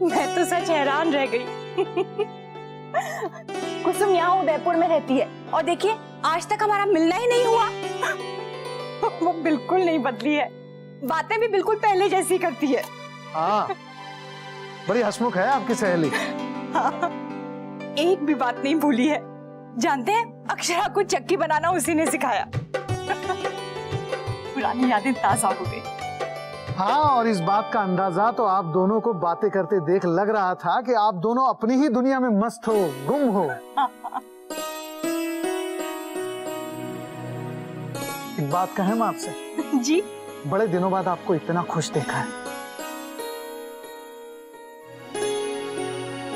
मैं तो सच हैरान रह गई। कुसुम यहाँ उदयपुर में रहती है और देखिए आज तक हमारा मिलना ही नहीं हुआ। वो बिल्कुल नहीं बदली है, बातें भी बिल्कुल पहले जैसी करती है। हाँ, बड़ी हंसमुख है आपकी सहेली। हाँ, एक भी बात नहीं भूली है। जानते हैं अक्षरा को चक्की बनाना उसी ने सिखाया। पुरानी यादें ताजा हो गई। हाँ, और इस बात का अंदाजा तो आप दोनों को बातें करते देख लग रहा था कि आप दोनों अपनी ही दुनिया में मस्त हो, गुम हो। एक बात कहें मैं आपसे? जी। बड़े दिनों बाद आपको इतना खुश देखा है,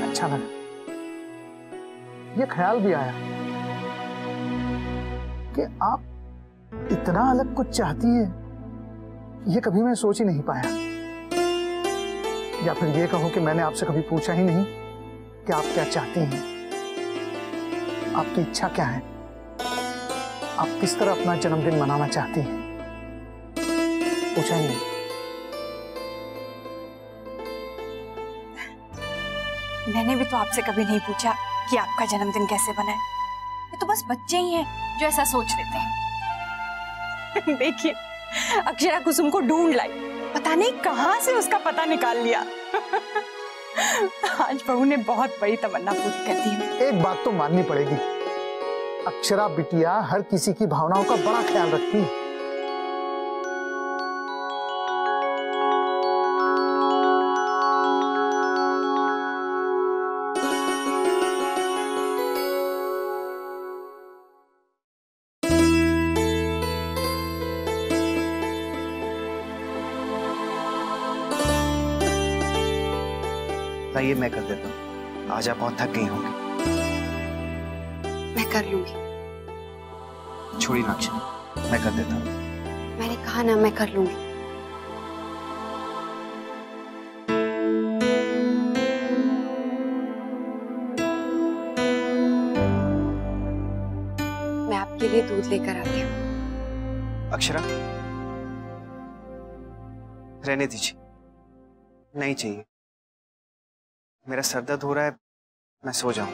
अच्छा लगा। ये ख्याल भी आया कि आप इतना अलग कुछ चाहती है, ये कभी मैं सोच ही नहीं पाया। या फिर ये कहो कि मैंने आपसे कभी पूछा ही नहीं कि आप क्या चाहती हैं, आपकी इच्छा क्या है, आप किस तरह अपना जन्मदिन मनाना चाहती हैं, पूछा ही नहीं। मैंने भी तो आपसे कभी नहीं पूछा कि आपका जन्मदिन कैसे बना है। ये तो बस बच्चे ही हैं जो ऐसा सोच लेते हैं। देखिए अक्षरा कुसुम को ढूंढ लाई, पता नहीं कहां से उसका पता निकाल लिया। आज बहू ने बहुत बड़ी तमन्ना पूरी कर दी है। एक बात तो माननी पड़ेगी, अक्षरा बिटिया हर किसी की भावनाओं का बड़ा ख्याल रखती है। ये मैं कर देता हूँ, आज आप बहुत थक गई होंगी। मैं कर लूंगी। छोड़ी ना अक्षरा, मैं कर देता हूँ। मैंने कहा ना मैं कर लूंगी। मैं आपके लिए दूध लेकर आती हूँ। अक्षरा रहने दीजिए, नहीं चाहिए। मेरा सर दर्द हो रहा है, मैं सो जाऊं।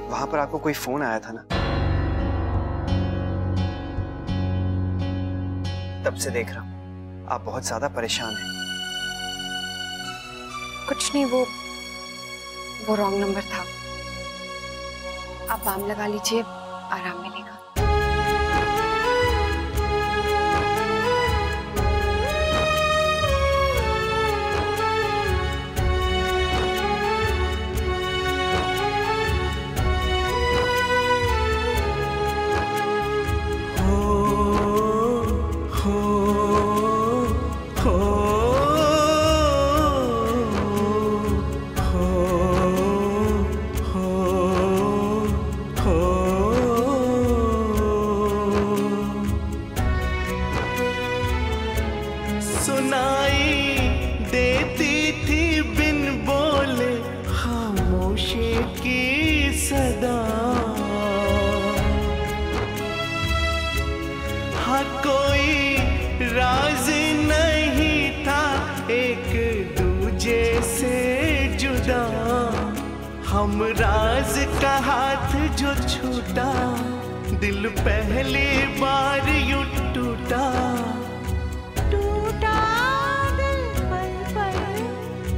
वहां पर आपको कोई फोन आया था ना, तब से देख रहा हूं आप बहुत ज्यादा परेशान हैं। कुछ नहीं, वो रॉन्ग नंबर था। आप बाम लगा लीजिए, आराम मिलेगा। हम राज का हाथ जो छूटा, दिल पहली बार यूं टूटा। टूटा दिल पल पल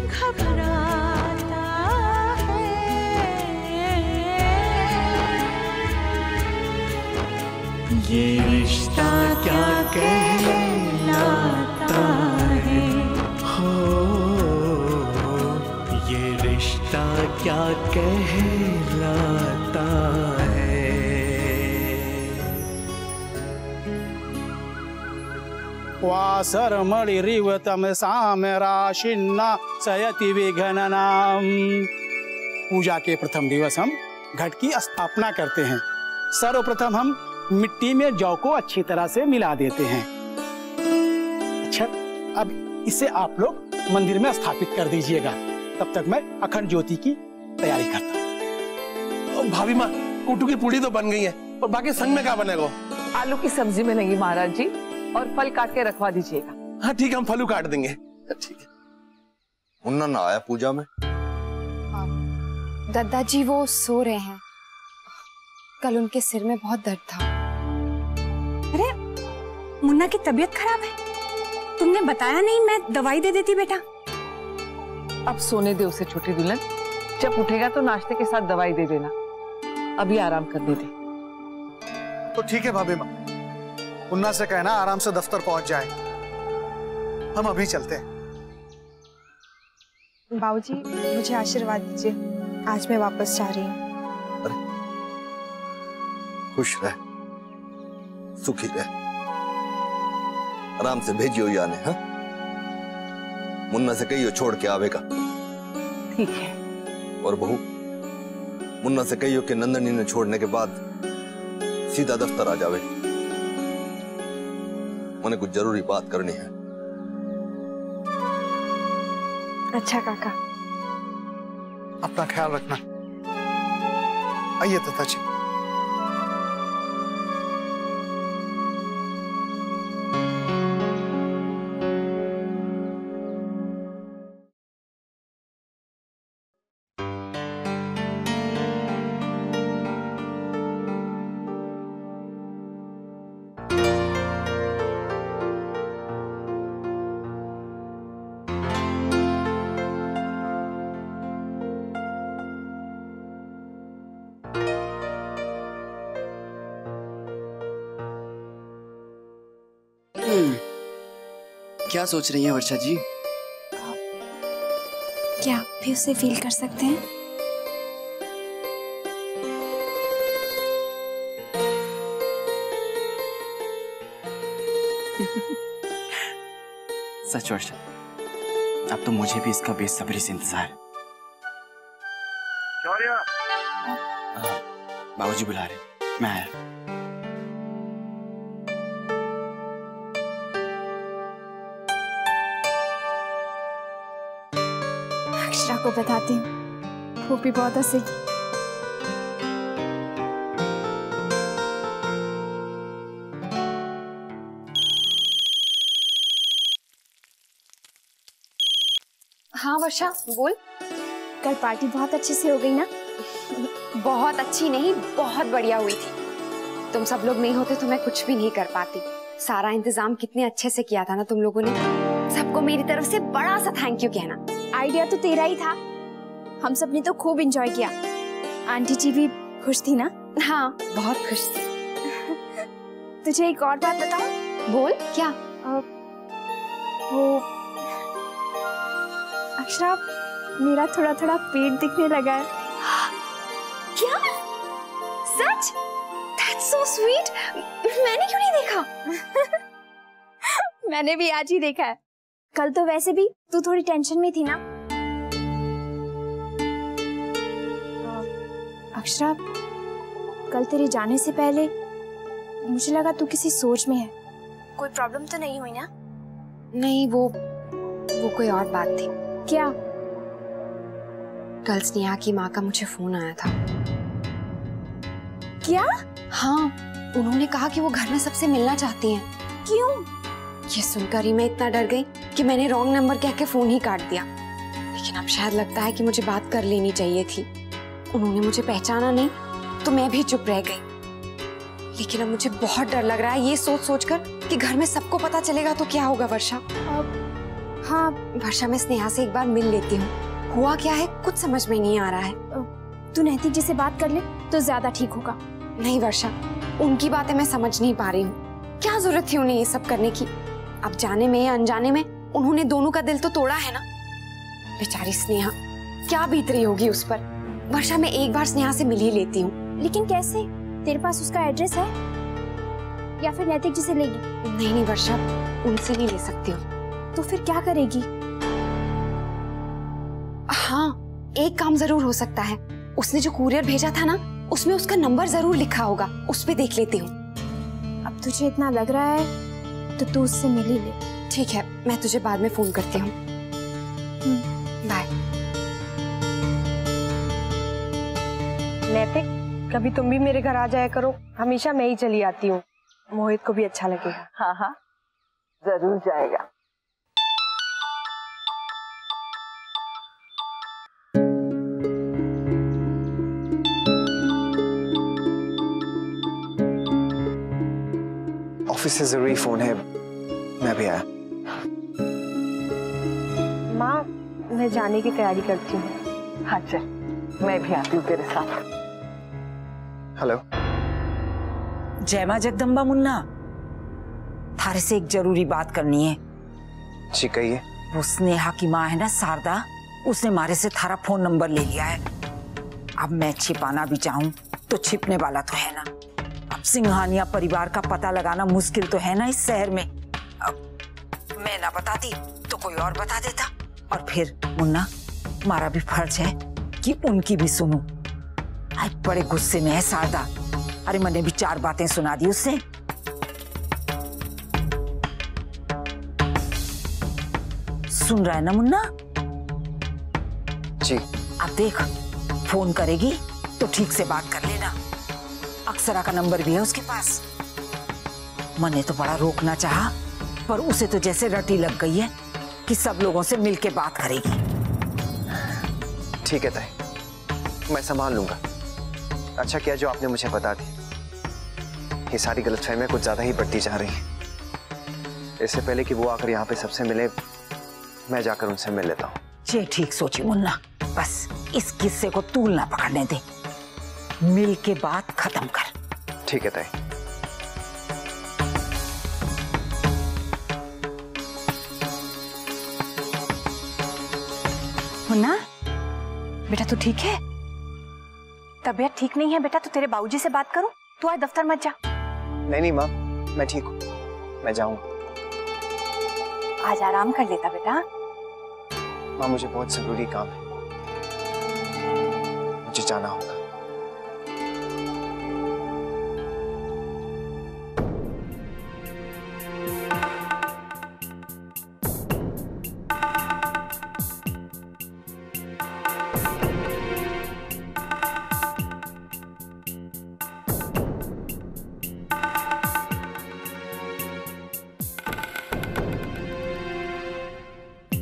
घबराता है। ये रिश्ता क्या कहलाता है, हो ये रिश्ता क्या कहलाता है। वासरमणिरिवतम सामराशिन्ना सयति विघ्ननाम। पूजा के प्रथम दिवस हम घट की स्थापना करते हैं। सर्वप्रथम हम मिट्टी में जौ को अच्छी तरह से मिला देते हैं। अच्छा, अब इसे आप लोग मंदिर में स्थापित कर दीजिएगा, तब तक मैं अखंड ज्योति की तैयारी करता हूँ। भाभी माँ, कुट्टू की पूड़ी तो बन गई है, और बाकी संग में क्या बनेगा? आलू की सब्जी बनेगी महाराज जी, और फल काट के रखवा दीजिएगा। हाँ ठीक है, हम फलू काट देंगे। ठीक है। मुन्ना ना आया पूजा में? दादाजी वो सो रहे हैं, कल उनके सिर में बहुत दर्द था। अरे मुन्ना की तबीयत खराब है, तुमने बताया नहीं, मैं दवाई दे देती बेटा। अब सोने दे उसे छोटी दुल्हन, जब उठेगा तो नाश्ते के साथ दवाई दे देना, अभी आराम करने दे। तो ठीक है भाभी माँ, मुन्ना से कहना आराम से दफ्तर पहुंच जाए। हम अभी चलते हैं। बाबूजी मुझे आशीर्वाद दीजिए, आज मैं वापस जा रही हूँ। अरे खुश रह, सुखी रह, आराम से भेजियो याने। हाँ, मुन्ना से कहियो छोड़ के आवेगा। ठीक है। और बहू, मुन्ना से कहियो कि नंदनी ने छोड़ने के बाद सीधा दफ्तर आ जावे, मैंने कुछ जरूरी बात करनी है। अच्छा काका। अपना ख्याल रखना। आइए दत्ता जी। क्या सोच रही हैं वर्षा जी? क्या आप भी उसे फील कर सकते हैं? सच वर्षा, अब तो मुझे भी इसका बेसब्री से इंतजार है। बाबूजी बुला रहे, मैं आया। अक्षरा को बताती हूँ, वो भी बहुत हंसेगी। हाँ वर्षा बोल। कल पार्टी बहुत अच्छे से हो गई ना? बहुत अच्छी नहीं, बहुत बढ़िया हुई थी। तुम सब लोग नहीं होते तो मैं कुछ भी नहीं कर पाती। सारा इंतजाम कितने अच्छे से किया था ना तुम लोगों ने। सबको मेरी तरफ से बड़ा सा थैंक यू कहना। आइडिया तो तेरा ही था, हम सब ने तो खूब एंजॉय किया। आंटी जी भी खुश थी ना? हाँ बहुत खुश थी। तुझे एक और बात बताऊं? बोल। क्या? वो अक्षरा, मेरा थोड़ा थोड़ा पेट दिखने लगा है। क्या? सच? That's so sweet. मैंने क्यों नहीं देखा? मैंने भी आज ही देखा है। कल तो वैसे भी तू थोड़ी टेंशन में थी ना? अक्षरा, कल तेरे जाने से पहले मुझे लगा तू किसी सोच में है। कोई प्रॉब्लम तो नहीं हुई ना? नहीं, वो कोई और बात थी। क्या? कल स्नेहा की माँ का मुझे फोन आया था। क्या? हाँ, उन्होंने कहा कि वो घर में सबसे मिलना चाहती हैं। क्यों? ये सुनकर ही मैं इतना डर गई कि मैंने रॉन्ग नंबर कह के फोन ही काट दिया। लेकिन अब शायद लगता है कि मुझे बात कर लेनी चाहिए थी। उन्होंने मुझे पहचाना नहीं तो मैं भी चुप रह गई। लेकिन अब मुझे बहुत डर लग रहा है ये सोच सोचकर कि घर में सबको पता चलेगा तो क्या होगा। वर्षा, हाँ वर्षा, मैं स्नेहा से एक बार मिल लेती हूँ। हुआ क्या है कुछ समझ में नहीं आ रहा है। तू नैतिक जी से बात कर ले तो ज्यादा ठीक होगा। नहीं वर्षा, उनकी बातें मैं समझ नहीं पा रही हूँ। क्या जरूरत थी उन्हें ये सब करने की? अब जाने में या अनजाने में उन्होंने दोनों का दिल तो तोड़ा है ना। बेचारी स्नेहा, क्या बीत रही होगी उस पर। वर्षा, मैं एक बार स्नेहा से मिल ही लेती हूँ। लेकिन कैसे? तेरे पास उसका एड्रेस है या फिर नैतिक जी से लेगी? नहीं वर्षा, उनसे नहीं ले सकती हूँ। तो फिर क्या करेगी? हाँ, एक काम जरूर हो सकता है। उसने जो कुरियर भेजा था ना, उसमें उसका नंबर जरूर लिखा होगा, उस पे देख लेती हूँ। अब तुझे इतना लग रहा है तो तू उससे मिल ही ले। ठीक है, मैं तुझे बाद में फोन करती हूँ। बाय। नैतिक, कभी तुम भी मेरे घर आ जाया करो। हमेशा मैं ही चली आती हूँ, मोहित को भी अच्छा लगेगा। हाँ हाँ, जरूर जाएगा। ऑफिस से जरूरी फोन है, मैं भी आया। माँ, मैं जाने की तैयारी करती हूँ। हाँ चल, मैं भी आती हूँ तेरे साथ। हेलो। जय मां जगदम्बा मुन्ना, थारे से एक जरूरी बात करनी है। जी कहिए। वो स्नेहा की माँ है ना शारदा, उसने मारे से थारा फोन नंबर ले लिया है। अब मैं छिपाना भी चाहूं तो छिपने वाला तो है ना। अब सिंघानिया परिवार का पता लगाना मुश्किल तो है ना इस शहर में। अब मैं ना बताती तो कोई और बता देता, और फिर मुन्ना, हमारा भी फर्ज है कि उनकी भी सुनूं। आज बड़े गुस्से में है शारदा। अरे मैंने भी 4 बातें सुना दी उससे। सुन रहा है ना मुन्ना? जी। अब देख, फोन करेगी तो ठीक से बात कर लेना। अक्षरा का नंबर भी है उसके पास। मैंने तो बड़ा रोकना चाहा, पर उसे तो जैसे रटी लग गई है कि सब लोगों से मिलके बात करेगी। ठीक है ताई, मैं संभाल लूंगा। अच्छा किया जो आपने मुझे बता दी। ये सारी गलतफहमियां कुछ ज्यादा ही बढ़ती जा रही हैं। इससे पहले कि वो आकर यहाँ पे सबसे मिले, मैं जाकर उनसे मिल लेता हूँ। ये ठीक सोची मुन्ना, बस इस किस्से को तूल ना पकड़ने दे। मिल के बात खत्म कर। ठीक है ताई। मुन्ना, बेटा तू ठीक है? तबीयत ठीक नहीं है बेटा, तो तेरे बाबूजी से बात करूं? तू आज दफ्तर मत जा। नहीं माँ, मैं ठीक हूँ, मैं जाऊंगा। आज आराम कर लेता बेटा। माँ मुझे बहुत जरूरी काम है, मुझे जाना होगा।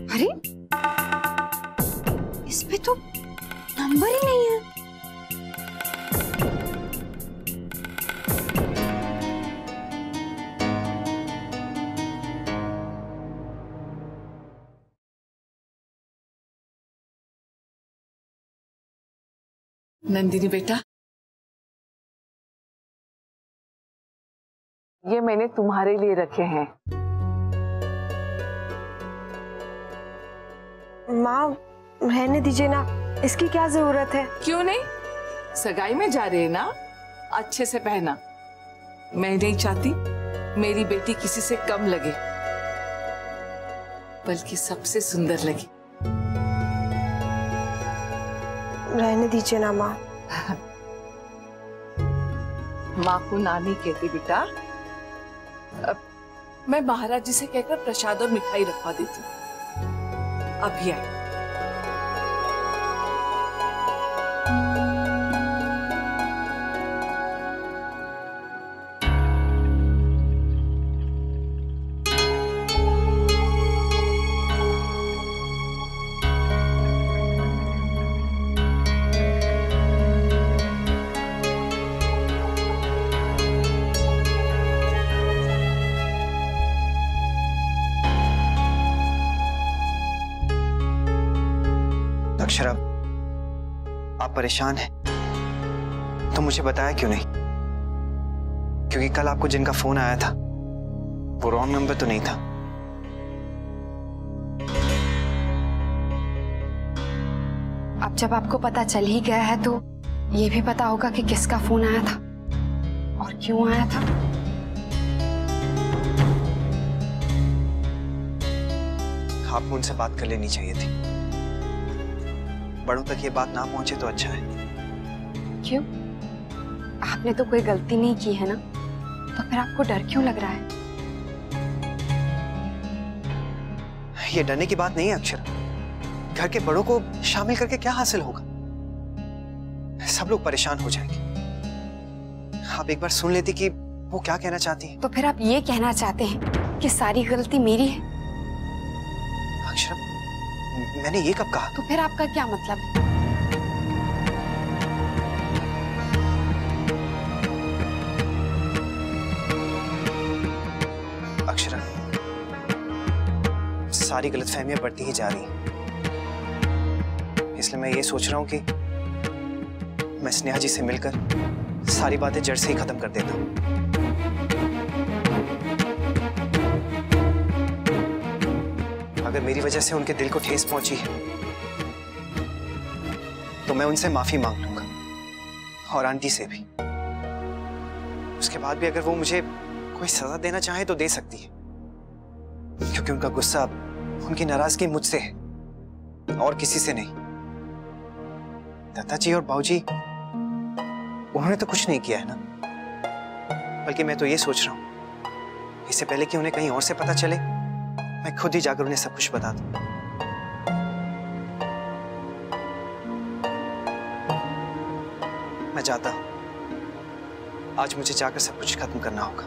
अरे, इसमें तो नंबर ही नहीं है। नंदिनी बेटा, ये मैंने तुम्हारे लिए रखे हैं। माँ, रहने दीजिए ना, इसकी क्या जरूरत है? क्यों नहीं? सगाई में जा रहे हैं ना, अच्छे से पहना। मैं नहीं चाहती मेरी बेटी किसी से कम लगे, बल्कि सबसे सुंदर लगे। रहने दीजिए ना माँ। माँ को नानी कहती बेटा। अब मैं महाराज जी से कहकर प्रसाद और मिठाई रखवा देती हूँ। अभी आए। अक्षरा, आप परेशान हैं तो मुझे बताया क्यों नहीं? क्योंकि कल आपको जिनका फोन आया था वो रॉन्ग नंबर तो नहीं था। अब जब आपको पता चल ही गया है तो ये भी पता होगा कि किसका फोन आया था और क्यों आया था। आपको उनसे बात कर लेनी चाहिए थी। बड़ों तक ये बात ना पहुंचे तो अच्छा है। क्यों? आपने तो कोई गलती नहीं की है ना, तो फिर आपको डर क्यों लग रहा है? ये डरने की बात नहीं है अक्षरा। घर के बड़ों को शामिल करके क्या हासिल होगा? सब लोग परेशान हो जाएंगे। आप एक बार सुन लेती कि वो क्या कहना चाहती हैं। तो फिर आप ये कहना चाहते हैं कि सारी गलती मेरी है? अक्षरा, मैंने ये कब कहा? तो फिर आपका क्या मतलब है? अक्षरा, सारी गलतफहमियां बढ़ती ही जा रही हैं। इसलिए मैं ये सोच रहा हूं कि मैं स्नेहा जी से मिलकर सारी बातें जड़ से ही खत्म कर देता हूं। अगर मेरी वजह से उनके दिल को ठेस पहुंची है तो मैं उनसे माफी मांग लूंगा और आंटी से भी। उसके बाद भी अगर वो मुझे कोई सजा देना चाहे तो दे सकती है, क्योंकि उनका गुस्सा, उनकी नाराजगी मुझसे है और किसी से नहीं। दादाजी और बाबूजी उन्होंने तो कुछ नहीं किया है ना। बल्कि मैं तो ये सोच रहा हूं, इससे पहले कि उन्हें कहीं और से पता चले, मैं खुद ही जाकर उन्हें सब कुछ बता दूं। मैं जाता हूं। आज मुझे जाकर सब कुछ खत्म करना होगा।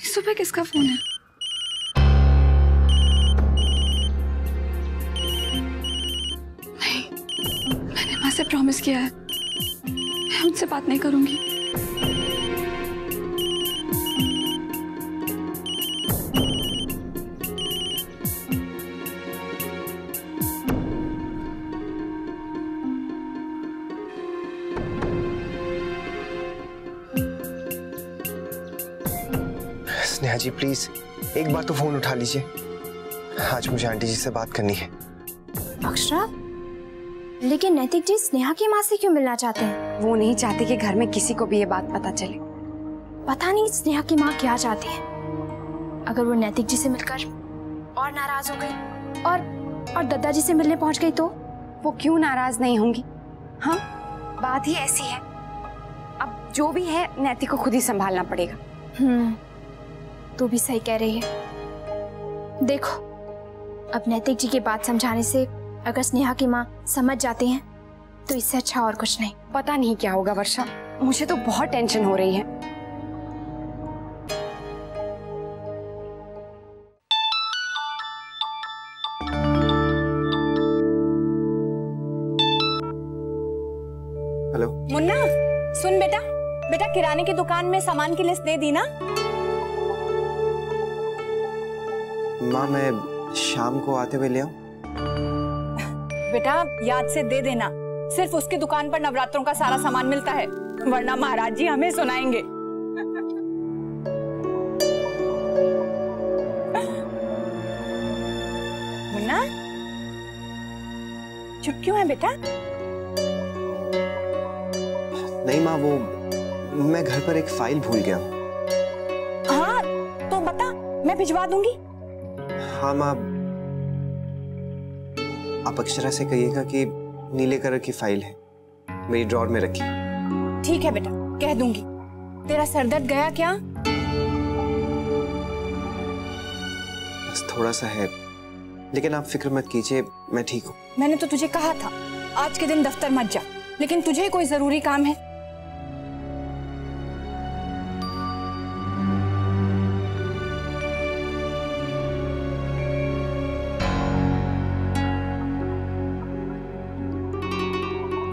सुबह किसका फोन है? नहीं, मैंने माँ से प्रॉमिस किया है मैं उनसे बात नहीं करूंगी। स्नेहा जी प्लीज एक बार तो फोन उठा लीजिए। आज मुझे आंटी जी से बात करनी है। अक्षरा, लेकिन नैतिक जी स्नेहा की माँ से क्यों मिलना चाहते हैं? वो नहीं चाहते कि घर में किसी को भी ये बात पता चले। पता नहीं स्नेहा की माँ क्या चाहती है। अगर वो नैतिक जी से मिलकर और नाराज हो गई और दादाजी से मिलने पहुंच गई तो? वो क्यों नाराज नहीं होंगी? हाँ, बात ही ऐसी है। अब जो भी है नैतिक को खुद ही संभालना पड़ेगा। तू भी सही कह रही है। देखो, अब नैतिक जी की बात समझाने से अगर स्नेहा की माँ समझ जाती हैं तो इससे अच्छा और कुछ नहीं। पता नहीं क्या होगा वर्षा, मुझे तो बहुत टेंशन हो रही है। हेलो मुन्ना, सुन बेटा, किराने की दुकान में सामान की लिस्ट दे दी ना? माँ, मैं शाम को आते हुए ले आऊं? बेटा याद से दे देना। सिर्फ उसकी दुकान पर नवरात्रों का सारा सामान मिलता है, वरना महाराज जी हमें सुनाएंगे। मुन्ना, चुप क्यों है बेटा? नहीं माँ, वो मैं घर पर एक फाइल भूल गया। हाँ तो बता, मैं भिजवा दूंगी। हाँ माँ, आप अक्षरा से कहिएगा कि नीले कलर की फाइल है, मेरी ड्रॉर में रखी। ठीक है बेटा, कह दूंगी। तेरा सरदर्द गया क्या? बस थोड़ा सा है, लेकिन आप फिक्र मत कीजिए, मैं ठीक हूँ। मैंने तो तुझे कहा था आज के दिन दफ्तर मत जा, लेकिन तुझे कोई जरूरी काम है।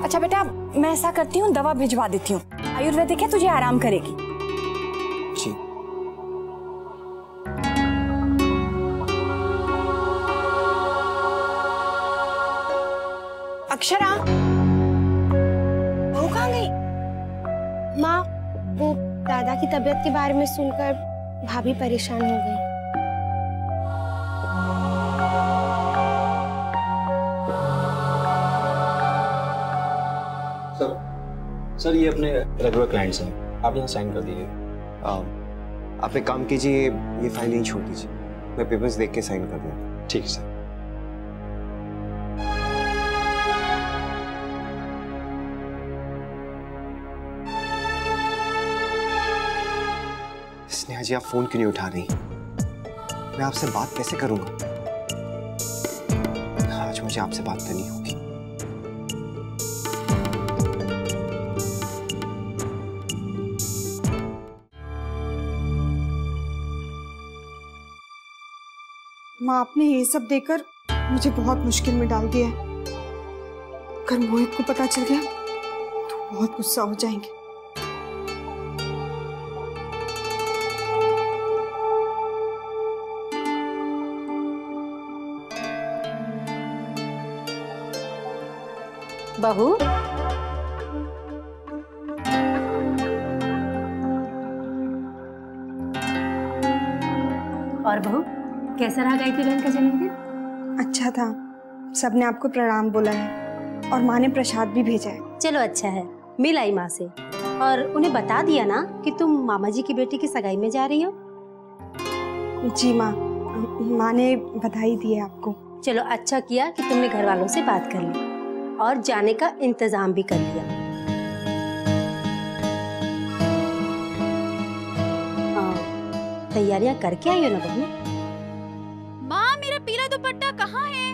अच्छा बेटा, मैं ऐसा करती हूँ, दवा भिजवा देती हूँ। आयुर्वेदिक है, तुझे आराम करेगी। जी। अक्षरा, वो कहाँ गई? माँ, वो दादा की तबीयत के बारे में सुनकर भाभी परेशान हो गई। सर ये अपने रेगुलर क्लाइंट्स हैं, आप यहाँ साइन कर दीजिए। आप एक काम कीजिए, ये फाइल यहीं छोड़ दीजिए, मैं पेपर्स देख के साइन कर दूँ। ठीक है सर। स्नेहा जी, आप फोन क्यों नहीं उठा रही? मैं आपसे बात कैसे करूंगा? आज मुझे आपसे बात करनी होगी। माँ, आपने ये सब देकर मुझे बहुत मुश्किल में डाल दिया है। अगर मोहित को पता चल गया तो बहुत गुस्सा हो जाएंगे। बहू, और बहू, कैसा रहा गायत्री बहन का जन्मदिन? अच्छा था, सबने आपको प्रणाम बोला है और माँ ने प्रसाद भी भेजा है। चलो अच्छा है, मिल आई माँ से और उन्हें बता दिया ना कि तुम मामा जी की बेटी की सगाई में जा रही हो। जी माँ, माँ ने बधाई दी है आपको। चलो अच्छा किया कि तुमने घर वालों से बात कर ली और जाने का इंतजाम भी कर लिया। तैयारियां करके आई हो ना बहू? माँ, मेरा पीला दुपट्टा कहाँ है?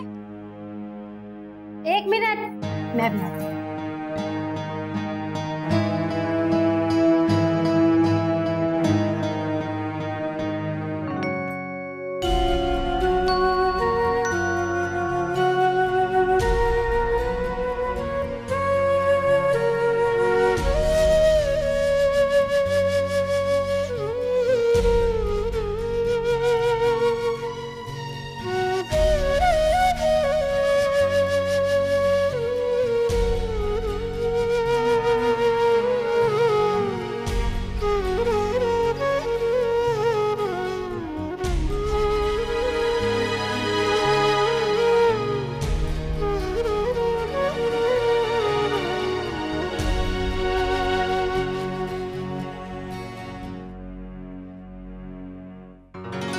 एक मिनट, मैं भी आती हूँ।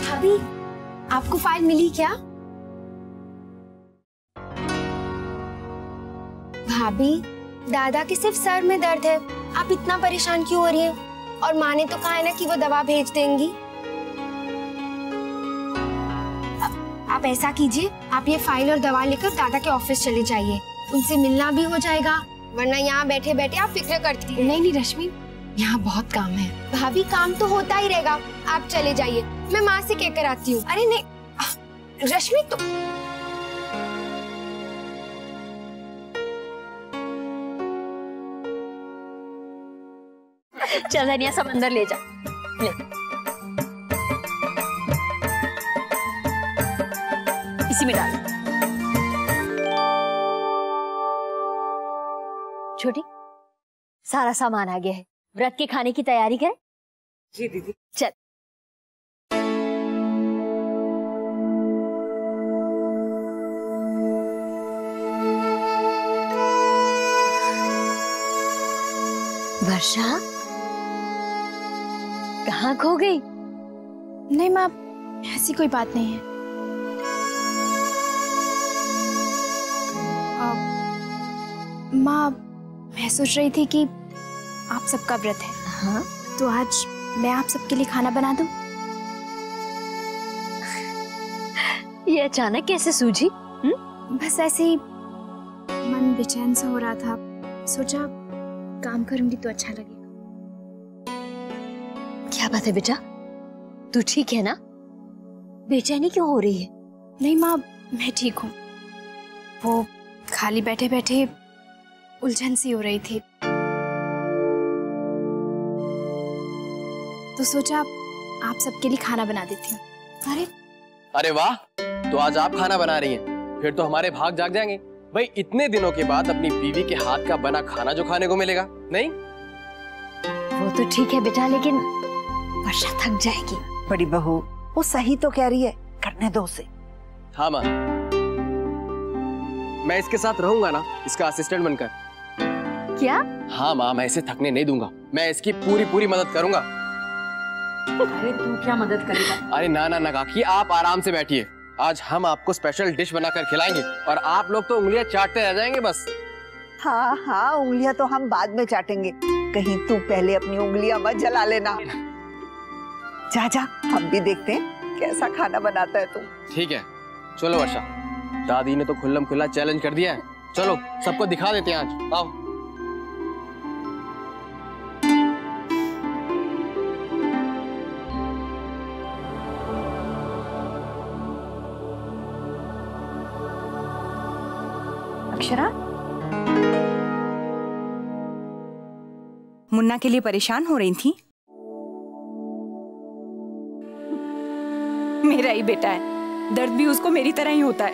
भाभी, आपको फाइल मिली क्या? भाभी, दादा के सिर्फ सर में दर्द है, आप इतना परेशान क्यों हो रही हैं? और माँ ने तो कहा है ना कि वो दवा भेज देंगी। आप ऐसा कीजिए, आप ये फाइल और दवा लेकर दादा के ऑफिस चले जाइए, उनसे मिलना भी हो जाएगा, वरना यहाँ बैठे बैठे आप फिक्र करती हैं। नहीं रश्मि, यहाँ बहुत काम है। भाभी, काम तो होता ही रहेगा, आप चले जाइए, मैं माँ से कहकर आती हूँ। अरे नहीं रश्मि, तो चल धनिया, सब अंदर ले जा। ले। इसी में डाल। छोटी, सारा सामान आ गया है, व्रत के खाने की तैयारी कर। जी दीदी। चल। वर्षा, कहाँ खो गई? नहीं माँ, ऐसी कोई बात नहीं है। माँ, मैं सोच रही थी कि आप सबका व्रत है। हाँ? तो आज मैं आप सबके लिए खाना बना दूं? ये अचानक कैसे सूझी? बस ऐसे ही मन बेचैन सा हो रहा था, सोचा काम करूंगी तो अच्छा लगेगा। क्या बात है बेटा, तू ठीक है ना? बेचैनी क्यों हो रही है? नहीं माँ, मैं ठीक हूँ। वो खाली बैठे बैठे उलझन सी हो रही थी, तो सोचा आप सबके लिए खाना बना देती हूँ। अरे वाह, तो आज आप खाना बना रही हैं, फिर तो हमारे भाग जाग जाएंगे। भाई इतने दिनों के बाद अपनी बीवी के हाथ का बना खाना जो खाने को मिलेगा, नहीं? वो तो ठीक है बेटा, लेकिन वर्षा थक जाएगी। बड़ी बहू वो सही तो कह रही है, करने दो उसे। हाँ माँ, मैं इसके साथ रहूंगा ना, इसका असिस्टेंट बनकर। क्या? हाँ माँ, मैं इसे थकने नहीं दूंगा, मैं इसकी पूरी मदद करूंगा। अरे तू क्या मदद करेगा? अरे ना ना ना काकी, आप आराम से बैठिए। आज हम आपको स्पेशल डिश बनाकर खिलाएंगे और आप लोग तो उंगलियां चाटते रह जाएंगे बस। हाँ हाँ, उंगलियां तो हम बाद में चाटेंगे, कहीं तू पहले अपनी उंगलियां मत जला लेना। जा जा, हम भी देखते हैं कैसा खाना बनाता है तू। ठीक है, चलो वर्षा, दादी ने तो खुल्लम खुल्ला चैलेंज कर दिया है, चलो सबको दिखा देते हैं आज, आओ। अक्षरा, मुन्ना के लिए परेशान हो रही थी? मेरा ही बेटा है, दर्द भी उसको मेरी तरह ही होता है।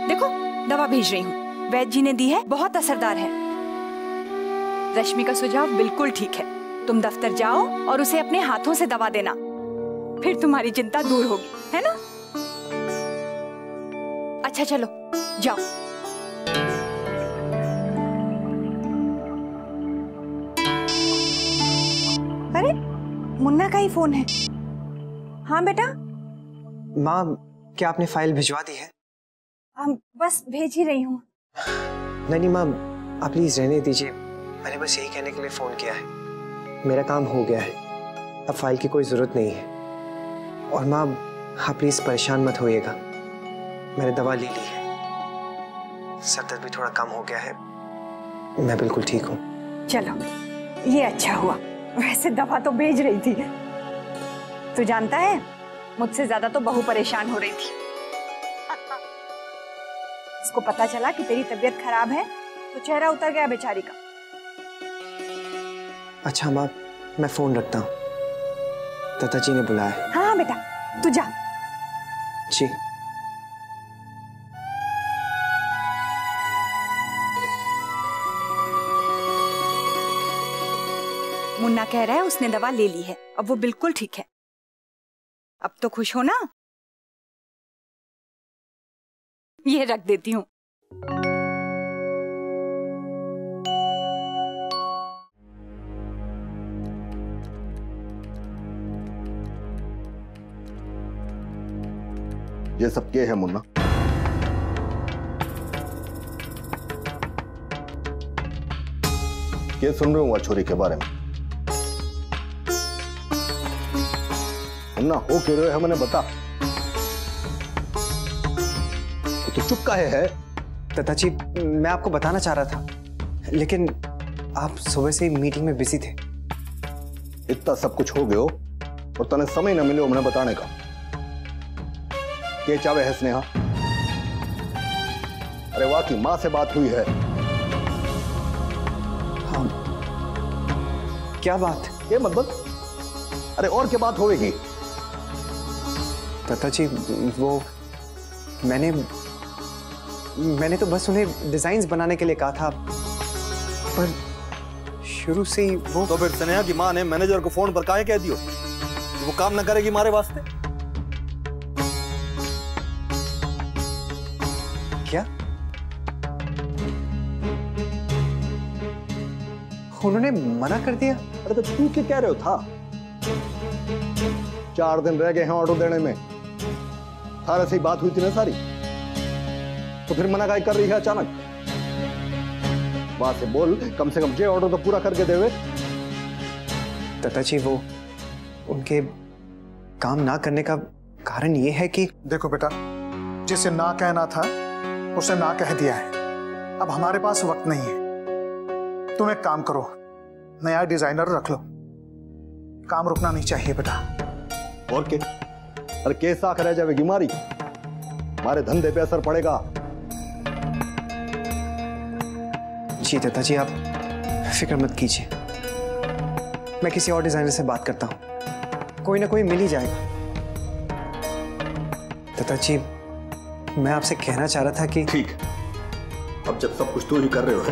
देखो, दवा भेज रही हूँ, वैद्य जी ने दी है, बहुत असरदार है। रश्मि का सुझाव बिल्कुल ठीक है, तुम दफ्तर जाओ और उसे अपने हाथों से दवा देना, फिर तुम्हारी चिंता दूर होगी, है ना? अच्छा चलो जाओ। अरे मुन्ना का ही फोन है। हाँ बेटा। माँ, क्या आपने फाइल भिजवा दी है? बस भेज ही रही हूँ। नहीं माँ, आप प्लीज रहने दीजिए, मैंने बस यही कहने के लिए फोन किया है, मेरा काम हो गया है, अब फाइल की कोई जरूरत नहीं है। और माँ, आप प्लीज परेशान मत होइएगा, मैंने दवा ले ली है, सर दर्द भी थोड़ा कम हो गया है, मैं बिल्कुल ठीक हूँ। चलो ये अच्छा हुआ, वैसे दवा तो भेज रही थी। तू जानता है, मुझसे ज्यादा तो बहू परेशान हो रही थी। उसको पता चला कि तेरी तबीयत खराब है तो चेहरा उतर गया बेचारी का। अच्छा माँ, मैं फोन रखता हूँ, दादाजी ने बुलाया। हाँ बेटा, तू जा। जी। मुन्ना कह रहा है उसने दवा ले ली है, अब वो बिल्कुल ठीक है। अब तो खुश हो ना? ये रख देती हूँ। ये सब क्या है मुन्ना? क्या सुन रहे हो छोरी के बारे में? मुन्ना हो क्यों रहे है, मैंने बता। तो चुप काहे है? दादाजी, मैं आपको बताना चाह रहा था, लेकिन आप सुबह से मीटिंग में बिजी थे। इतना सब कुछ हो गयो और तने समय न मिले मैंने बताने का। के चावे है स्नेहा? अरे वाह की माँ से बात हुई है? हाँ। क्या बात? ये मतलब? अरे और क्या बात होगी? दादाजी, वो मैंने तो बस उन्हें डिजाइन्स बनाने के लिए कहा था, पर शुरू से ही वो। तो फिर स्नेहा की माँ ने मैनेजर को फोन पर काहे कह दियो वो काम न करेगी हमारे वास्ते? क्या? उन्होंने मना कर दिया? अरे तो तू क्या कह रहे हो था? 4 दिन रह गए हैं ऑर्डर देने में, थारे से ही बात हुई थी ना सारी, तो फिर मना काहे कर रही है अचानक? वहां से बोल, कम से कम ये ऑर्डर तो पूरा करके देवे। दादाजी, वो उनके काम ना करने का कारण ये है कि देखो बेटा, जिसे ना कहना था उसे ना कह दिया है, अब हमारे पास वक्त नहीं है। तुम एक काम करो, नया डिजाइनर रख लो, काम रुकना नहीं चाहिए बेटा। और के? अरे केस साख रह जाएगी हमारी, हमारे धंधे पे असर पड़ेगा। जी दत्ता जी, आप फिक्र मत कीजिए, मैं किसी और डिजाइनर से बात करता हूँ, कोई ना कोई मिल ही जाएगा। दत्ता जी, मैं आपसे कहना चाह रहा था कि ठीक, अब जब सब कुछ तू ही कर रहे हो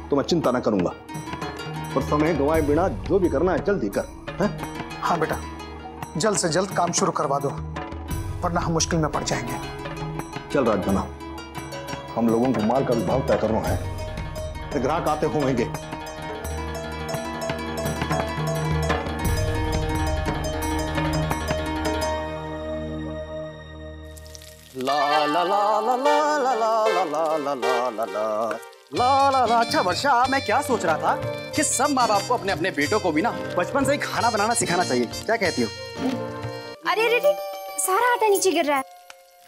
तो मैं चिंता ना करूंगा, और समय गंवाए बिना जो भी करना है जल्दी कर। है? हाँ बेटा, जल्द से जल्द काम शुरू करवा दो, वरना हम मुश्किल में पड़ जाएंगे। चल राजना, हम लोगों को माल का विभाग तय करना है, ग्राहक आते होंगे। ला ला ला ला ला ला ला ला ला ला ला ला ला ला ला। अच्छा वर्षा, मैं क्या सोच रहा था कि सब माँ बाप को अपने अपने बेटों को भी ना बचपन से ही खाना बनाना सिखाना चाहिए, क्या कहती हो? अरे अरे अरे, सारा आटा नीचे गिर रहा है।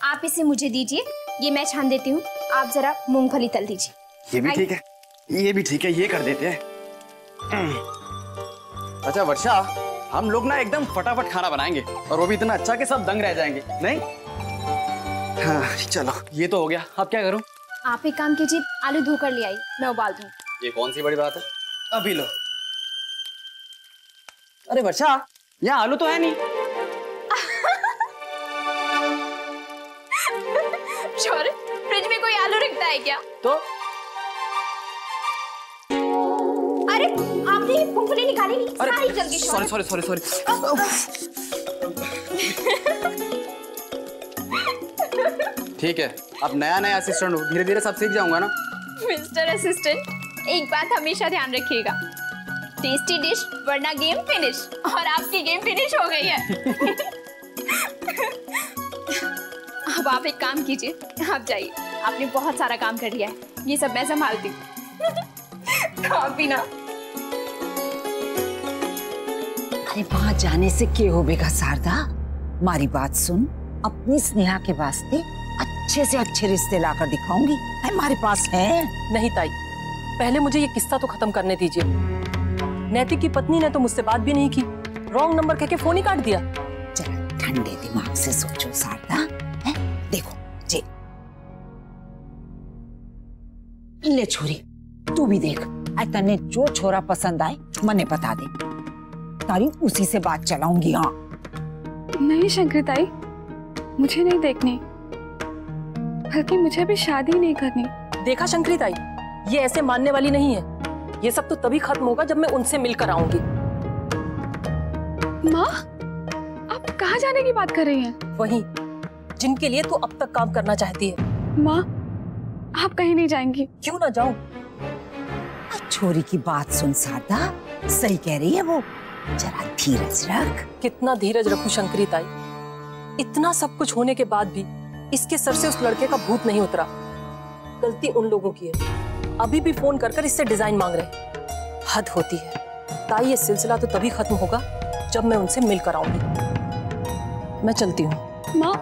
आप इसे मुझे दीजिए, ये मैं छान देती हूँ। आप जरा मूंगफली तल दीजिए। ये भी ठीक है, ये भी ठीक है, ये कर देते हैं। अच्छा वर्षा, हम लोग ना एकदम फटाफट खाना बनाएंगे, और वो भी इतना अच्छा कि सब दंग रह जाएंगे, नहीं? हाँ चलो, ये तो हो गया, अब क्या करूं? आप एक काम कीजिए, आलू धोकर ले आई, मैं उबाल दूं। ये कौन सी बड़ी बात है, अभी लो। अरे वर्षा, यहाँ आलू तो है नहीं। शौर्य, फ्रिज में कोई आलू रखता है क्या? तो अरे आपने मूंगफली निकाली नहीं, सारी जल गई। Sorry sorry sorry sorry. ठीक है, अब नया नया असिस्टेंट हो, धीरे धीरे सब सीख जाऊंगा ना। मिस्टर असिस्टेंट, एक बात हमेशा ध्यान रखिएगा, टेस्टी डिश वरना गेम फिनिश, और आपकी गेम फिनिश हो गई है। अब आप एक काम कीजिए, आप जाइए, आपने बहुत सारा काम कर लिया है, ये सब मैं संभालती हूँ। खा पीना। अरे वहां जाने से क्या होगा शारदा, हमारी बात सुन, अपनी स्नेहा के वास्ते अच्छे से अच्छे रिश्ते लाकर दिखाऊंगी, हमारे पास है। नहीं ताई, पहले मुझे ये किस्सा तो खत्म करने दीजिए। नैतिक की पत्नी ने तो मुझसे बात भी नहीं की, रॉन्ग नंबर कहके फोन ही काट दिया। जरा ठंडे दिमाग से सोचो शारदा, है? देखो जे ले छोरी, तू भी देख, तने जो छोरा पसंद आए मने बता दे, तारी उसी से बात चलाऊंगी। हाँ नहीं शंकर ताई, मुझे नहीं देखनी, बल्कि मुझे भी शादी नहीं करनी। देखा शंकरी ताई, ये ऐसे मानने वाली नहीं है, ये सब तो तभी खत्म होगा जब मैं उनसे मिलकर आऊंगी। माँ, आप कहाँ जाने की बात कर रही हैं? वहीं जिनके लिए तू अब तक काम करना चाहती है। माँ, आप कहीं नहीं जाएंगी। क्यों ना जाऊं? छोरी की बात सुन शारदा, सही कह रही है वो, जरा धीरज रख। कितना धीरज रखूं शंकरी ताई, इतना सब कुछ होने के बाद भी इसके सर से उस लड़के का भूत नहीं उतरा। गलती उन लोगों की है, अभी भी फोन कर कर इससे डिजाइन मांग रहे। हद होती है ताई, ये सिलसिला तो तभी खत्म होगा जब मैं उनसे मिलकर आऊंगी। मैं चलती हूँ। माँ,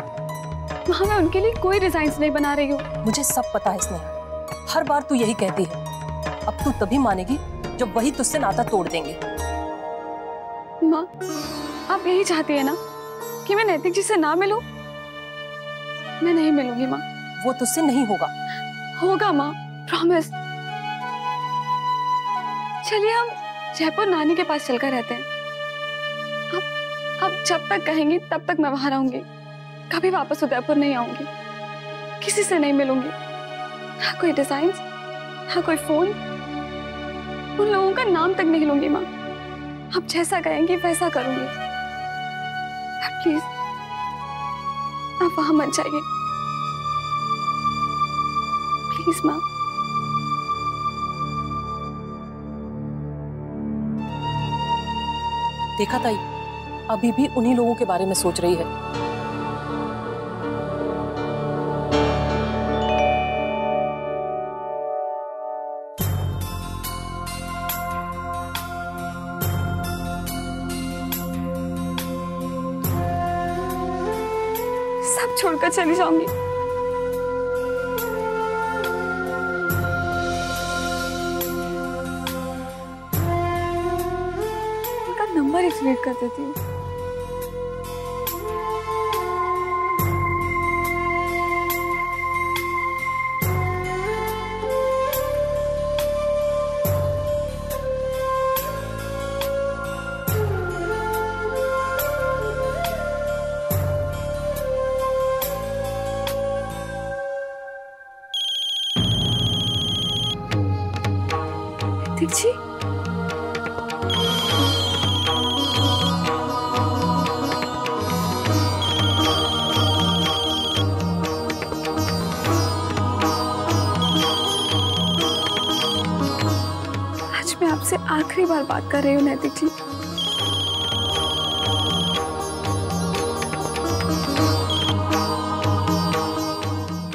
मैं उनके लिए कोई डिजाइन नहीं बना रही हूँ। मुझे सब पता है स्नेहा, हर बार तू यही कहती है, अब तू तभी मानेगी जब वही तुझसे नाता तोड़ देंगे। माँ, आप यही चाहती है ना कि मैं नैतिक जी से ना मिलूं? मैं नहीं मिलूंगी माँ। वो तुझसे नहीं होगा। होगा माँ, प्रॉमिस। चलिए हम जयपुर नानी के पास चलकर रहते हैं। अब जब तक कहेंगी तब तक मैं वहां रहूंगी, कभी वापस उदयपुर नहीं आऊंगी, किसी से नहीं मिलूंगी, ना कोई डिजाइन, ना कोई फोन, उन लोगों का नाम तक नहीं लूंगी माँ। आप जैसा कहेंगी वैसा करूंगी। प्लीज आप वहां मत जाइए, प्लीज माँ। देखा ताई, अभी भी उन्हीं लोगों के बारे में सोच रही है। सब छोड़कर चली जाऊंगी। उनका नंबर ही डिलीट कर देती हूँ। नैतिक जी, आज मैं आपसे आखिरी बार बात कर रही हूँ नैतिक जी।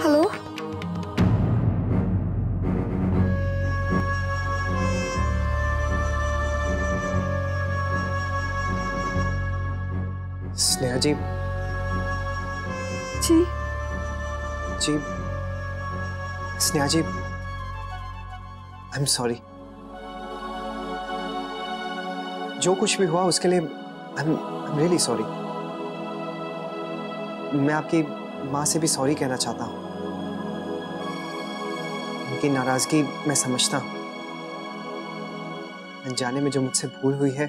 हेलो, स्नेहा जी। जी जी Sneha ji, I am sorry. जो कुछ भी हुआ उसके लिए आई एम रियली सॉरी। मैं आपकी माँ से भी सॉरी कहना चाहता हूँ। उनकी नाराजगी मैं समझता हूँ। अनजाने में जो मुझसे भूल हुई है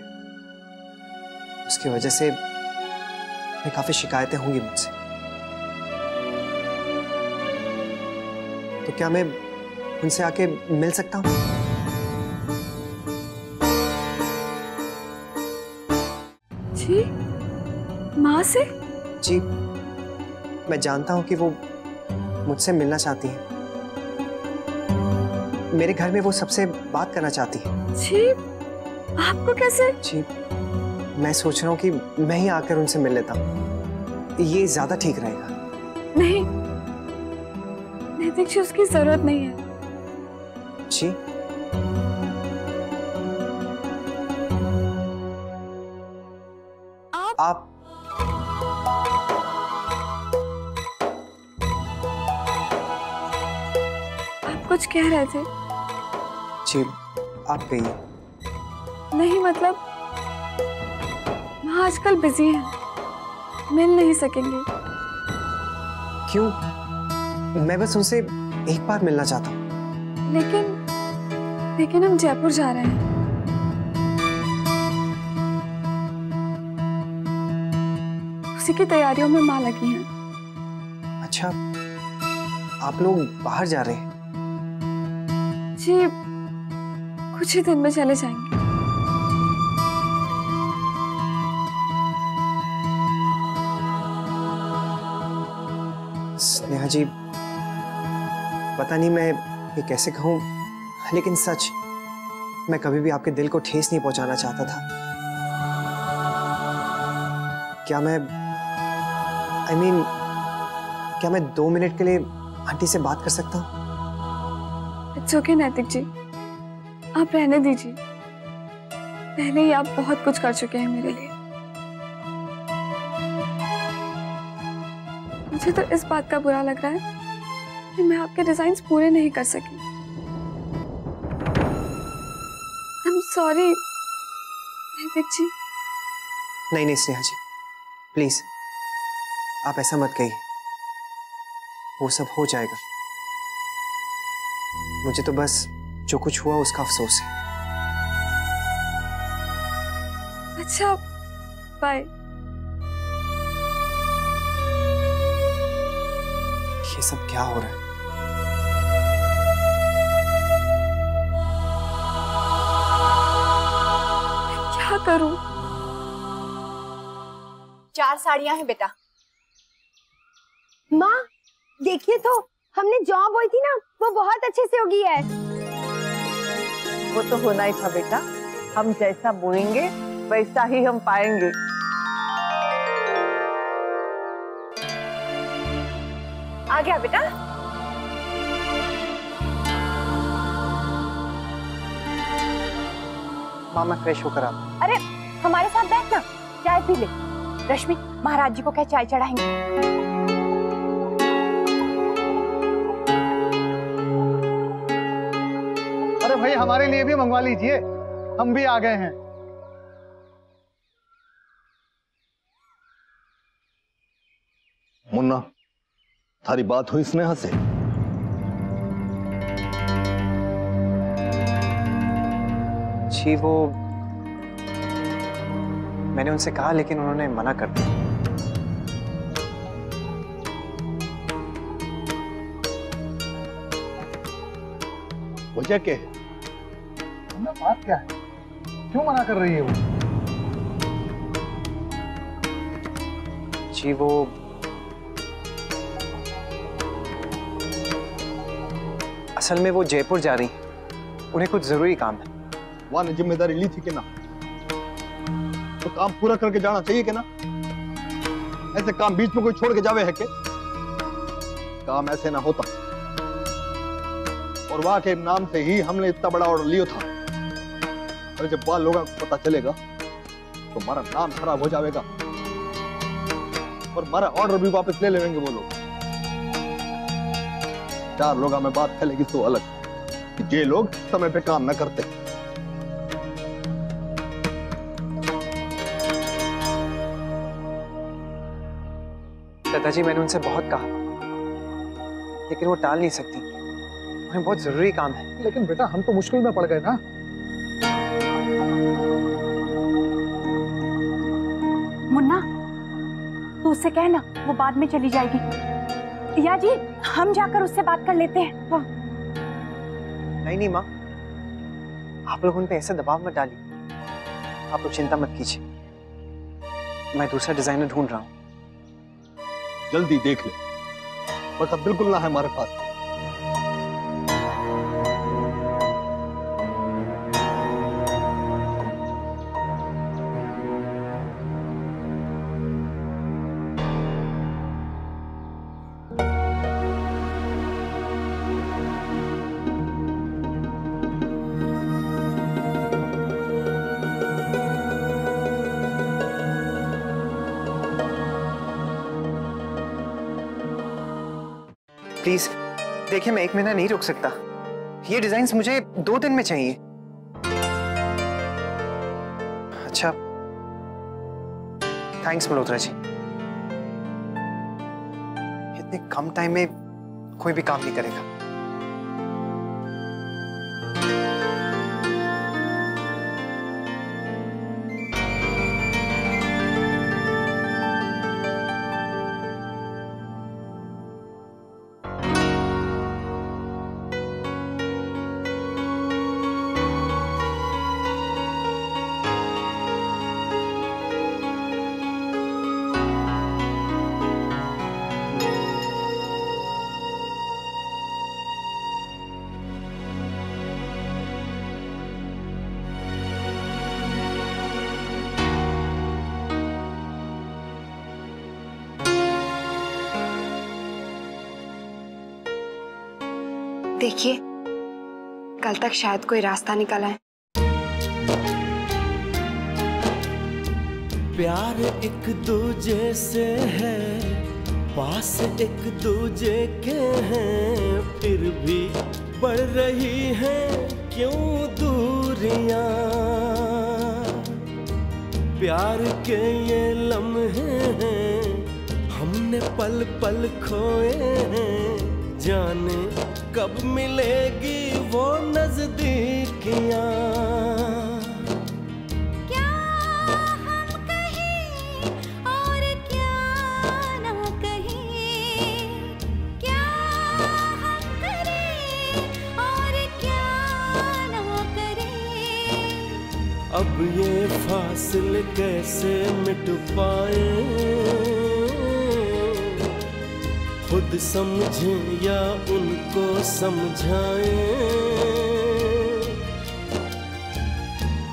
उसकी वजह से काफी शिकायतें होंगी मुझसे। तो क्या मैं उनसे आके मिल सकता हूँ? जी, माँ से? जी, मैं जानता हूँ कि वो मुझसे मिलना चाहती हैं। मेरे घर में वो सबसे बात करना चाहती है। जी, आपको कैसे? जी, मैं सोच रहा हूँ कि मैं ही आकर उनसे मिल लेता हूँ। ये ज्यादा ठीक रहेगा। नहीं नैतिक जी, उसकी जरूरत नहीं है। जी, आप कुछ कह रहे थे? जी, आप कहिए। नहीं मतलब वहाँ आजकल बिजी है, मिल नहीं सकेंगे। क्यों? मैं बस उनसे एक बार मिलना चाहता हूँ। लेकिन हम जयपुर जा रहे हैं। उसी की तैयारियों में माँ लगी हैं। अच्छा, आप लोग बाहर जा रहे हैं? जी, कुछ ही दिन में चले जाएंगे। स्नेहा जी, पता नहीं मैं ये कैसे कहूँ, लेकिन सच, मैं कभी भी आपके दिल को ठेस नहीं पहुंचाना चाहता था। क्या मैं क्या मैं 2 मिनट के लिए आंटी से बात कर सकता हूँ? इट्स ओके नैतिक जी, आप रहने दीजिए। पहले ही आप बहुत कुछ कर चुके हैं मेरे लिए। मुझे तो इस बात का बुरा लग रहा है कि मैं आपके डिजाइन्स पूरे नहीं कर सकी। आई एम सॉरी नैतिक जी। नहीं नहीं स्नेहा जी, प्लीज आप ऐसा मत कहिए। वो सब हो जाएगा। मुझे तो बस जो कुछ हुआ उसका अफसोस है। अच्छा, बाय। ये सब क्या हो रहा है? क्या करूं? 4 साड़ियां हैं बेटा। माँ देखिए तो, हमने जौ बोई थी ना, वो बहुत अच्छे से उगी है। वो तो होना ही था बेटा। हम जैसा बोएंगे वैसा ही हम पाएंगे। आ गया बेटा। माँ, मैं फ्रेश होकर आता। अरे हमारे साथ बैठ ना, चाय पी ले। रश्मि, महाराज जी को क्या चाय चढ़ाएंगे? अरे भाई, हमारे लिए भी मंगवा लीजिए, हम भी आ गए हैं। मुन्ना, थारी बात हुई स्नेहा से? जी, वो मैंने उनसे कहा लेकिन उन्होंने मना कर दिया। वजह क्या है? मुन्ना बात क्या है? क्यों मना कर रही है वो? जी वो असल में वो जयपुर जा रही, उन्हें कुछ जरूरी काम है। वहां ने जिम्मेदारी ली थी कि ना, तो काम पूरा करके जाना चाहिए कि ना? ऐसे काम बीच में कोई छोड़ के जावे है के? काम ऐसे ना होता। और वहां के नाम से ही हमने इतना बड़ा ऑर्डर लिया था, और जब वहां लोगों को पता चलेगा तो हमारा नाम खराब हो जाएगा और हमारा ऑर्डर भी वापस ले लेंगे वो लोग। 4 लोगों में बात फैलेगी तो अलग कि ये लोग समय पे काम न करते। दादाजी मैंने उनसे बहुत कहा, लेकिन वो टाल नहीं सकती, उन्हें बहुत जरूरी काम है। लेकिन बेटा हम तो मुश्किल में पड़ गए ना। मुन्ना तू उससे कह ना, वो बाद में चली जाएगी। या जी हम जाकर उससे बात कर लेते हैं। हाँ। नहीं माँ, आप लोग उन पे ऐसे दबाव मत डालिए। आप लोग चिंता मत कीजिए, मैं दूसरा डिजाइनर ढूंढ रहा हूँ। जल्दी देख ले, वक्त बिल्कुल ना है हमारे पास। प्लीज देखिए, मैं 1 महीना नहीं रुक सकता। ये डिजाइन्स मुझे 2 दिन में चाहिए। अच्छा, थैंक्स मल्होत्रा जी। इतने कम टाइम में कोई भी काम नहीं करेगा। देखिए, कल तक शायद कोई रास्ता निकल आए। प्यार एक दूजे से है, पास एक दूजे के हैं, फिर भी बढ़ रही हैं क्यों दूरियां। प्यार के ये लम्हे हैं, हमने पल पल खोए हैं, जाने कब मिलेगी वो नजदीकियां। क्या हम कहीं और क्या ना कहीं, क्या हम करें और क्या ना करें। अब ये फासले कैसे मिट पाए, खुद समझें या उनको समझाएं।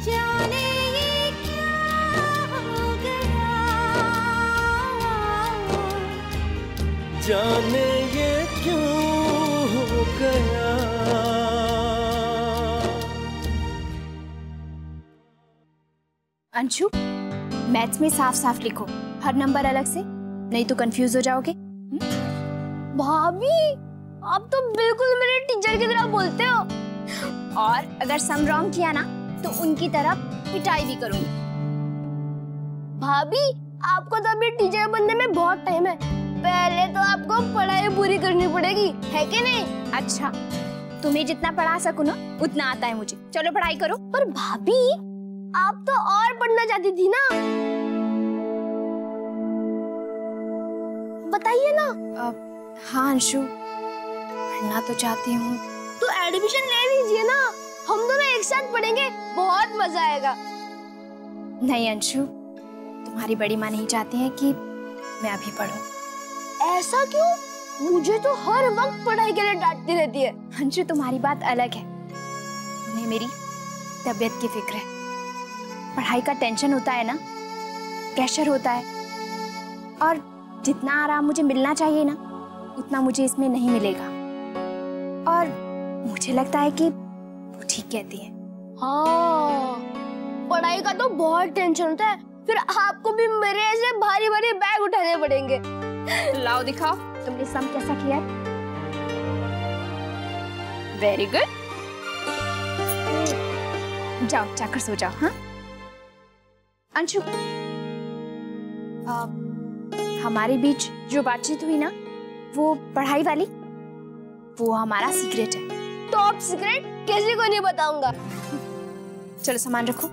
जाने ये क्या हो गया, जाने ये क्यों हो गया। अंशु, मैथ्स में साफ साफ लिखो, हर नंबर अलग से, नहीं तो कंफ्यूज हो जाओगे। भाभी, आप तो बिल्कुल मेरे टीचर की तरह बोलते हो। और अगर सम रॉन्ग किया ना तो उनकी तरफ पिटाई भी करूंगी। भाभी, आपको तो अभी टीचर बनने में बहुत टाइम है, पहले तो आपको पढ़ाई पूरी करनी पड़ेगी, है कि नहीं? अच्छा, तुम्हें जितना पढ़ा सकूं ना उतना आता है मुझे। चलो पढ़ाई करो। पर भाभी, आप तो और पढ़ना चाहती थी ना, बताइए ना। हाँ अंशु, पढ़ना तो चाहती हूँ। तो एडमिशन ले लीजिए ना, हम दोनों एक साथ पढ़ेंगे, बहुत मजा आएगा। नहीं अंशु, तुम्हारी बड़ी माँ नहीं चाहती है कि मैं अभी पढूं। ऐसा क्यों? मुझे तो हर वक्त पढ़ाई के लिए डांटती रहती है। अंशु तुम्हारी बात अलग है, उन्हें मेरी तबीयत की फिक्र है। पढ़ाई का टेंशन होता है ना, प्रेशर होता है, और जितना आराम मुझे मिलना चाहिए ना उतना मुझे इसमें नहीं मिलेगा। और मुझे लगता है कि वो ठीक कहती है। हाँ, पढ़ाई का तो बहुत टेंशन होता है, फिर आपको भी मेरे ऐसे भारी भारी बैग उठाने पड़ेंगे। लाओ दिखाओ तुमने सम कैसा किया है। वेरी गुड, जाओ जाकर सो जाओ। हाँ अंशु, हमारे बीच जो बातचीत हुई ना, वो पढ़ाई वाली, वो हमारा सीक्रेट है। Top secret? किसी को नहीं बताऊंगा। चलो सामान रखो।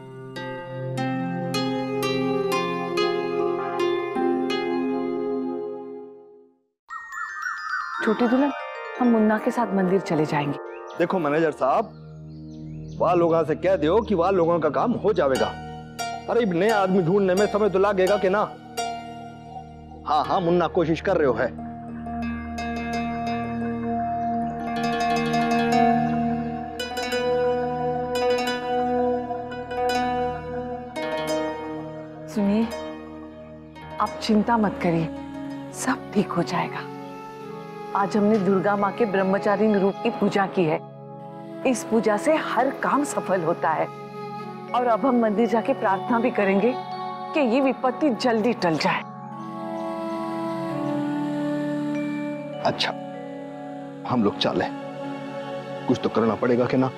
छोटी दुल्हन, हम मुन्ना के साथ मंदिर चले जाएंगे। देखो मैनेजर साहब, वहाँ लोगों से कह दो कि वहाँ लोगों का काम हो जाएगा। अरे नए आदमी ढूंढने में समय तो लगेगा कि ना। हाँ हाँ, मुन्ना कोशिश कर रहे हो है। सुनिए, आप चिंता मत करिए, सब ठीक हो जाएगा। आज हमने दुर्गा माँ के ब्रह्मचारिणी रूप की पूजा की है। इस पूजा से हर काम सफल होता है। और अब हम मंदिर जाके प्रार्थना भी करेंगे कि ये विपत्ति जल्दी टल जाए। अच्छा, हम लोग चले, कुछ तो करना पड़ेगा कि ना।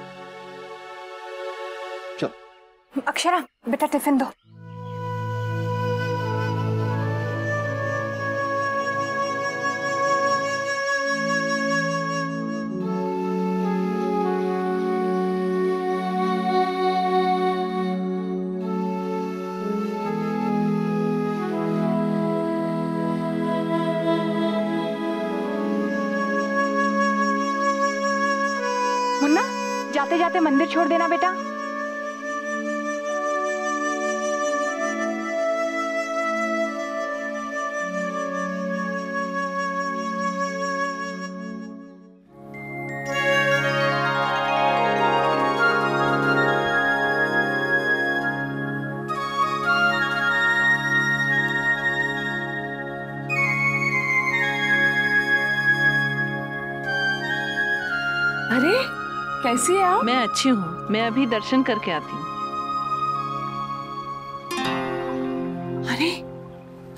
चल। अक्षरा बेटा टिफिन दो। मुन्ना, जाते जाते मंदिर छोड़ देना बेटा। अरे कैसी है आप? मैं अच्छी हूँ, मैं अभी दर्शन करके आती हूँ। अरे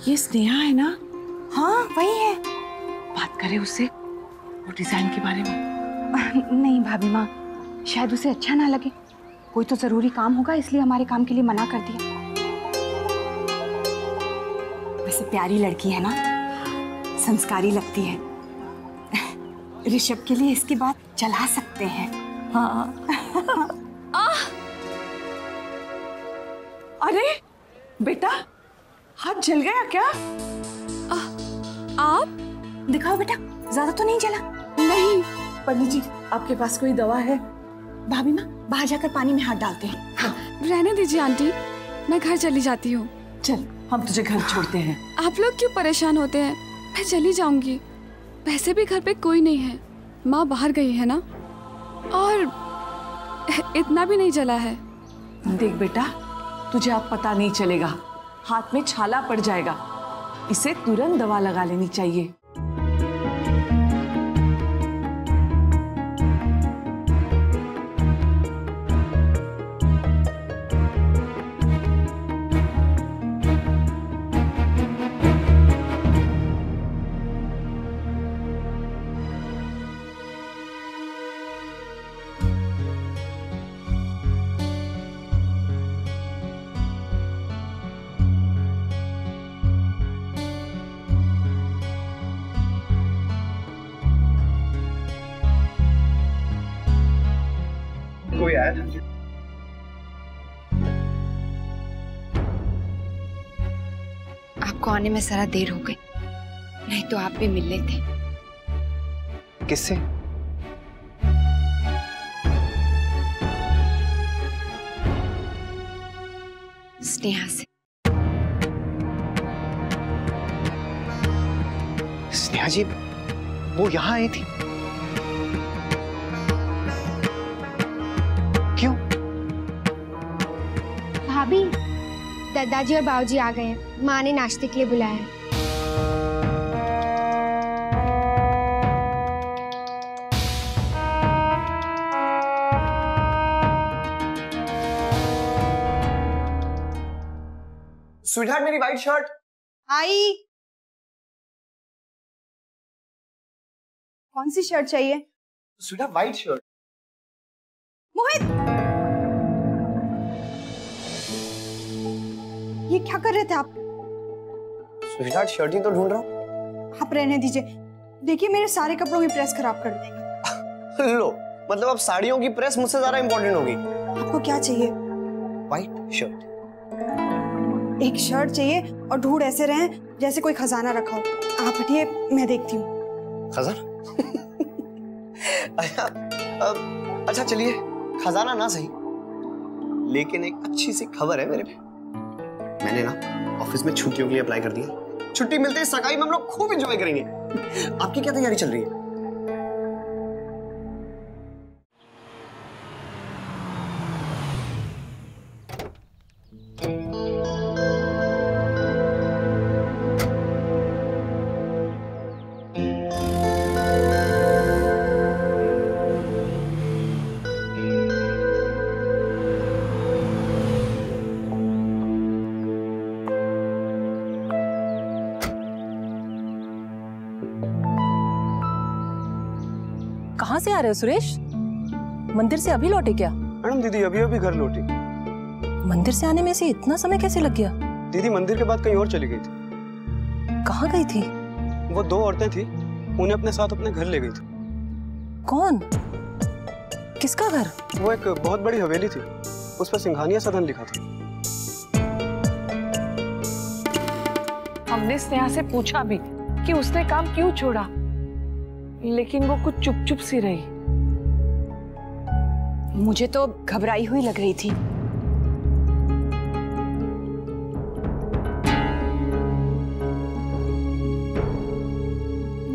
ये स्नेहा है ना? हाँ वही है। बात करें उससे वो डिजाइन के बारे में। नहीं भाभी माँ, शायद उसे अच्छा ना लगे। कोई तो जरूरी काम होगा इसलिए हमारे काम के लिए मना कर दिया। वैसे प्यारी लड़की है ना, संस्कारी लगती है। ऋषभ के लिए इसकी बात चला सकते हैं। हाँ। अरे बेटा, हाथ जल गया क्या? आप दिखाओ बेटा, ज्यादा तो नहीं जला? नहीं। पंडित जी, आपके पास कोई दवा है? भाभी माँ, बाहर जाकर पानी में हाथ डालते हैं। हाँ। रहने दीजिए आंटी, मैं घर चली जाती हूँ। चल, हम तुझे घर छोड़ते हैं। आप लोग क्यों परेशान होते हैं? मैं चली जाऊंगी। वैसे भी घर पे कोई नहीं है, माँ बाहर गई है ना, और इतना भी नहीं जला है। देख बेटा, तुझे अब पता नहीं चलेगा, हाथ में छाला पड़ जाएगा। इसे तुरंत दवा लगा लेनी चाहिए। कोई आया था? आपको आने में जरा देर हो गई, नहीं तो आप भी मिल लेते। किससे? स्नेहा से। स्नेहा जी, वो यहाँ आई थी? क्यों? भाभी, दादाजी और बाबूजी आ गए हैं। माँ ने नाश्ते के लिए बुलाया है। स्वीटहार्ट, मेरी वाइट शर्ट। आई। कौन सी शर्ट चाहिए? Sweetheart, white shirt. मोहित, ये क्या कर रहे थे आप? स्वीटहार्ट, शर्ट ही तो ढूंढ रहा हूँ। आप रहने दीजिए। देखिए, मेरे सारे कपड़ों की प्रेस खराब कर देंगे। लो, मतलब अब साड़ियों की प्रेस मुझसे ज्यादा इंपॉर्टेंट होगी। आपको क्या चाहिए? White shirt. एक शर्ट चाहिए और ढूंढ ऐसे रहे जैसे कोई खजाना रखा हो। आप हटिए, मैं देखती हूँ। खजाना? अच्छा चलिए, खजाना ना सही, लेकिन एक अच्छी सी खबर है मेरे पे। मैंने ना ऑफिस में छुट्टियों के लिए अप्लाई कर दिया। छुट्टी मिलते ही सगाई में हम लोग खूब एंजॉय करेंगे। आपकी क्या तैयारी चल रही है? कहाँ से आ रहे हो सुरेश? मंदिर से अभी लौटे क्या? मैडम, दीदी अभी अभी घर लौटी। मंदिर से आने में से इतना समय कैसे लग गया? दीदी मंदिर के बाद कहीं और चली गई थी। कहाँ गई थी? वो दो औरतें थी, उन्हें अपने साथ अपने घर ले गई थी। कौन? किसका घर? वो एक बहुत बड़ी हवेली थी, उस पर सिंघानिया सदन लिखा था। हमने स्नेहा से पूछा भी कि उसने काम क्यों छोड़ा, लेकिन वो कुछ चुप चुप सी रही। मुझे तो घबराई हुई लग रही थी।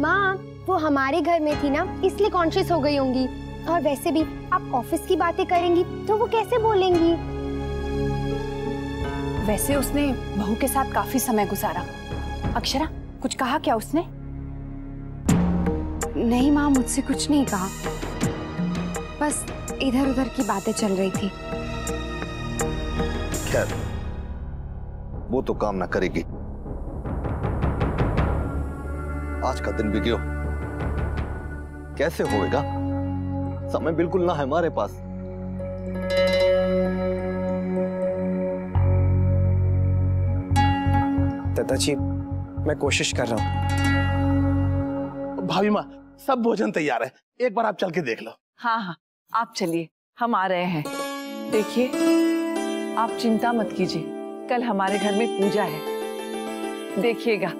माँ, वो हमारे घर में थी ना, इसलिए कॉन्शियस हो गई होंगी। और वैसे भी आप ऑफिस की बातें करेंगी तो वो कैसे बोलेंगी? वैसे उसने बहू के साथ काफी समय गुजारा। अक्षरा, कुछ कहा क्या उसने? नहीं माँ, मुझसे कुछ नहीं कहा, बस इधर उधर की बातें चल रही थी। खैर, वो तो काम ना करेगी। आज का दिन भी क्यों कैसे होएगा? समय बिल्कुल ना है हमारे पास। दादाजी, मैं कोशिश कर रहा हूँ। भाभी माँ, सब भोजन तैयार है, एक बार आप चल के देख लो। हाँ हाँ, आप चलिए, हम आ रहे हैं। देखिए, आप चिंता मत कीजिए, कल हमारे घर में पूजा है। देखिएगा,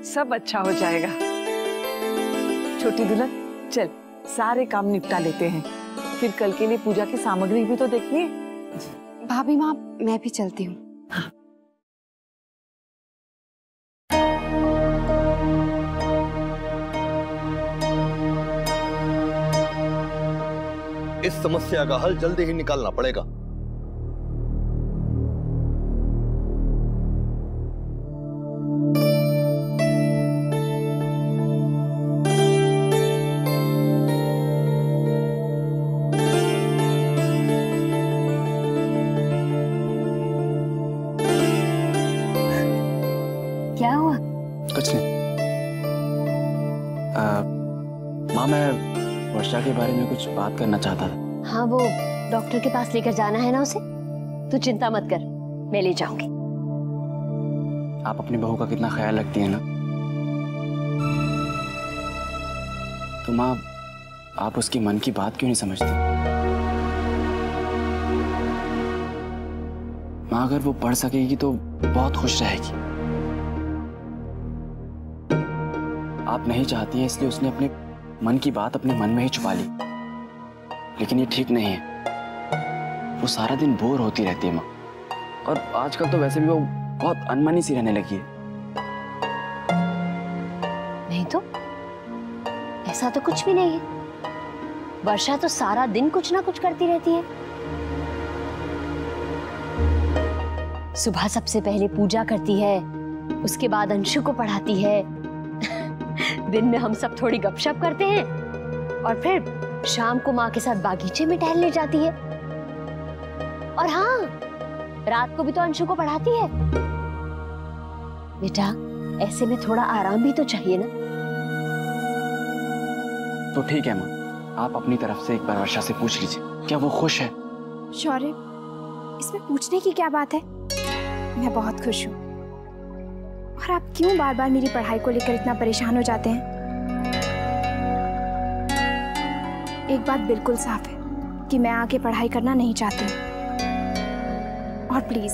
सब अच्छा हो जाएगा। छोटी दुल्हन, चल सारे काम निपटा लेते हैं, फिर कल के लिए पूजा की सामग्री भी तो देखनी है। भाभी माँ, मैं भी चलती हूँ। हाँ। इस समस्या का हल जल्दी ही निकालना पड़ेगा। क्या हुआ? कुछ नहीं। माँ, मैं वर्षा के बारे में कुछ बात करना चाहता था। हाँ, वो डॉक्टर के पास लेकर जाना है ना उसे। तू चिंता मत कर, मैं ले जाऊंगी। आप अपनी बहू का कितना ख्याल रखती हैं ना, तो माँ आप उसकी मन की बात क्यों नहीं समझती? माँ, अगर वो पढ़ सकेगी तो बहुत खुश रहेगी। आप नहीं चाहती हैं, इसलिए उसने अपने मन की बात अपने मन में ही छुपा ली, लेकिन ये ठीक नहीं है। वो सारा दिन बोर होती रहती है माँ, और आजकल तो वैसे भी वो बहुत अनमनी सी रहने लगी है। नहीं तो ऐसा तो कुछ भी नहीं है। वर्षा तो सारा दिन कुछ ना कुछ करती रहती है। सुबह सबसे पहले पूजा करती है, उसके बाद अंशु को पढ़ाती है। दिन में हम सब थोड़ी गपशप करते हैं और फिर शाम को माँ के साथ बागीचे में टहलने जाती है। और हाँ, रात को भी तो अंशु को पढ़ाती है। बेटा, ऐसे में थोड़ा आराम भी तो चाहिए ना। तो ठीक है माँ, आप अपनी तरफ से एक बार वर्षा से पूछ लीजिए, क्या वो खुश है? शौर्य, इसमें पूछने की क्या बात है? मैं बहुत खुश हूँ। और आप क्यों बार बार मेरी पढ़ाई को लेकर इतना परेशान हो जाते हैं? एक बात बिल्कुल साफ है कि मैं आगे पढ़ाई करना नहीं चाहती। और प्लीज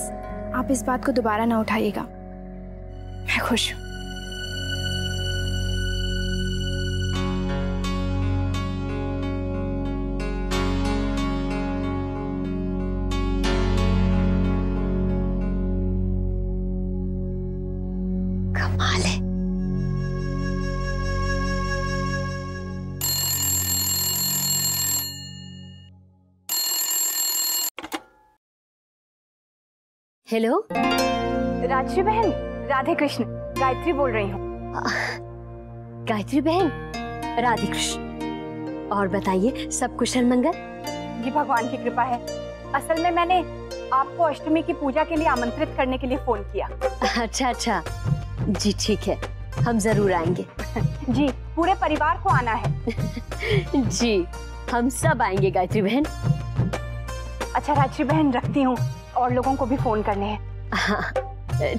आप इस बात को दोबारा ना उठाइएगा। मैं खुश हूँ। कमाल है। हेलो राजश्री बहन, राधे कृष्ण, गायत्री बोल रही हूँ। गायत्री बहन, राधे कृष्ण। और बताइए, सब कुशल मंगल? जी भगवान की कृपा है। असल में मैंने आपको अष्टमी की पूजा के लिए आमंत्रित करने के लिए फोन किया। अच्छा अच्छा, जी ठीक है, हम जरूर आएंगे। जी, पूरे परिवार को आना है। जी, हम सब आएंगे गायत्री बहन। अच्छा राजश्री बहन, रखती हूँ, और लोगों को भी फोन करने हैं। हाँ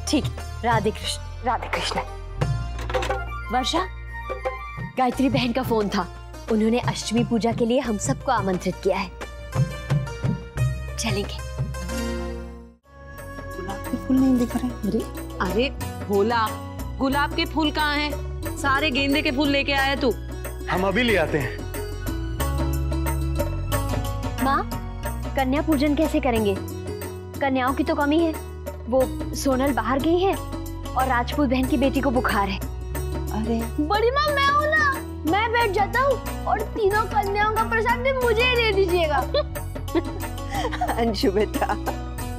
ठीक, राधे कृष्ण। राधे कृष्ण। वर्षा, गायत्री बहन का फोन था। उन्होंने अष्टमी पूजा के लिए हम सबको आमंत्रित किया है। चलेंगे। गुलाब के फूल नहीं दिख रहे। अरे भोला, गुलाब के फूल कहाँ हैं? सारे गेंदे के फूल लेके आया तू। हम अभी ले आते हैं। माँ, कन्या पूजन कैसे करेंगे? कन्याओं की तो कमी है। वो सोनल बाहर गई है और राजपूत बहन की बेटी को बुखार है। अरे बड़ी माँ, मैं हूँ ना, मैं बैठ जाता हूँ और तीनों कन्याओं का प्रसाद भी मुझे ही दे दीजिएगा। अंशु बेटा,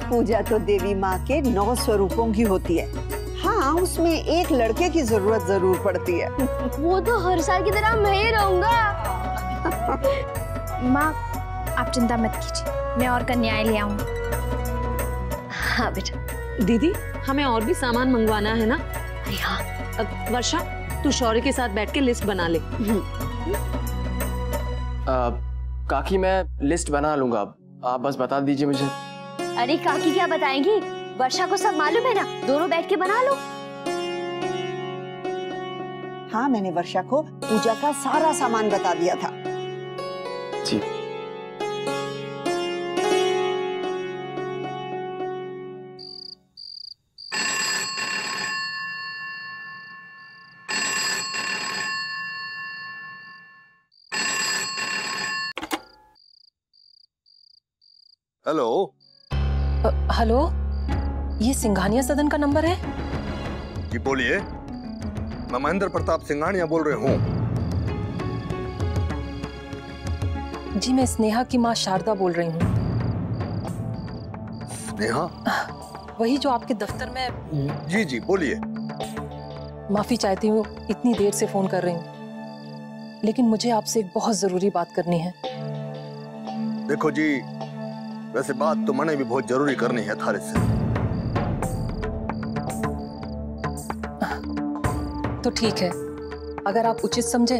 पूजा तो देवी माँ के 9 स्वरूपों की होती है। हाँ, उसमें एक लड़के की जरूरत जरूर पड़ती है। वो तो हर साल की तरह मैं ही रहूंगा। माँ, आप चिंता मत कीजिए, मैं और कन्याएं ले आऊंगी। हाँ बेटा। दीदी, हमें और भी सामान मंगवाना है ना? अरे हाँ। वर्षा, तू शौर्य के साथ बैठ के लिस्ट बना ले। काकी, मैं लिस्ट बना लूंगा, आप बस बता दीजिए मुझे। अरे काकी क्या बताएंगी? वर्षा को सब मालूम है ना, दोनों बैठ के बना लो। हाँ, मैंने वर्षा को पूजा का सारा सामान बता दिया था। जी। हेलो। हेलो, ये सिंघानिया सदन का नंबर है? जी बोलिए, मैं महेंद्र प्रताप सिंघानिया बोल रहे हूँ। जी, मैं स्नेहा की माँ शारदा बोल रही हूँ। स्नेहा? वही जो आपके दफ्तर में। जी जी बोलिए। माफी चाहती हूँ, इतनी देर से फोन कर रही हूँ, लेकिन मुझे आपसे एक बहुत जरूरी बात करनी है। देखो जी, वैसे बात तो मैंने भी बहुत जरूरी करनी है थारे से। तो ठीक है, अगर आप उचित समझे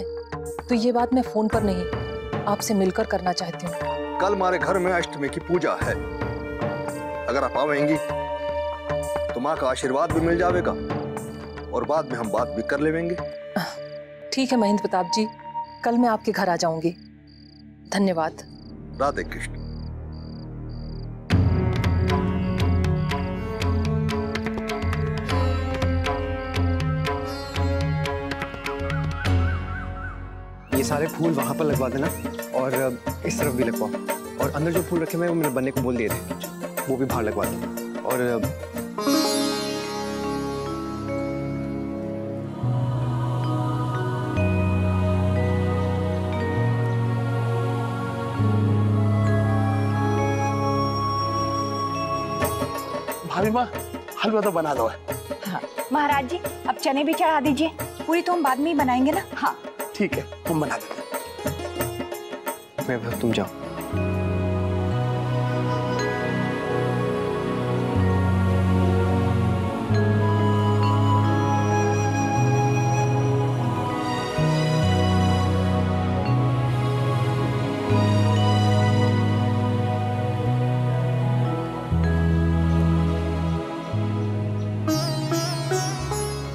तो ये बात मैं फोन पर नहीं, आपसे मिलकर करना चाहती हूँ। कल हमारे घर में अष्टमी की पूजा है। अगर आप आवेंगी तो माँ का आशीर्वाद भी मिल जाएगा और बाद में हम बात भी कर लेंगे। ठीक है महेंद्र प्रताप जी, कल मैं आपके घर आ जाऊंगी। धन्यवाद। राधे कृष्ण। ये सारे फूल वहां पर लगवा देना और इस तरफ भी लगवाओ, और अंदर जो फूल रखे मैं वो मैंने बनने को बोल दिए थे, वो भी बाहर लगवा दो। और भाभी माँ, हलवा तो बना दो है। हाँ। महाराज जी, अब चने भी चढ़ा दीजिए। पूरी तो हम बाद में ही बनाएंगे ना। हाँ ठीक है, हम बना देते मैं तुम जाओ।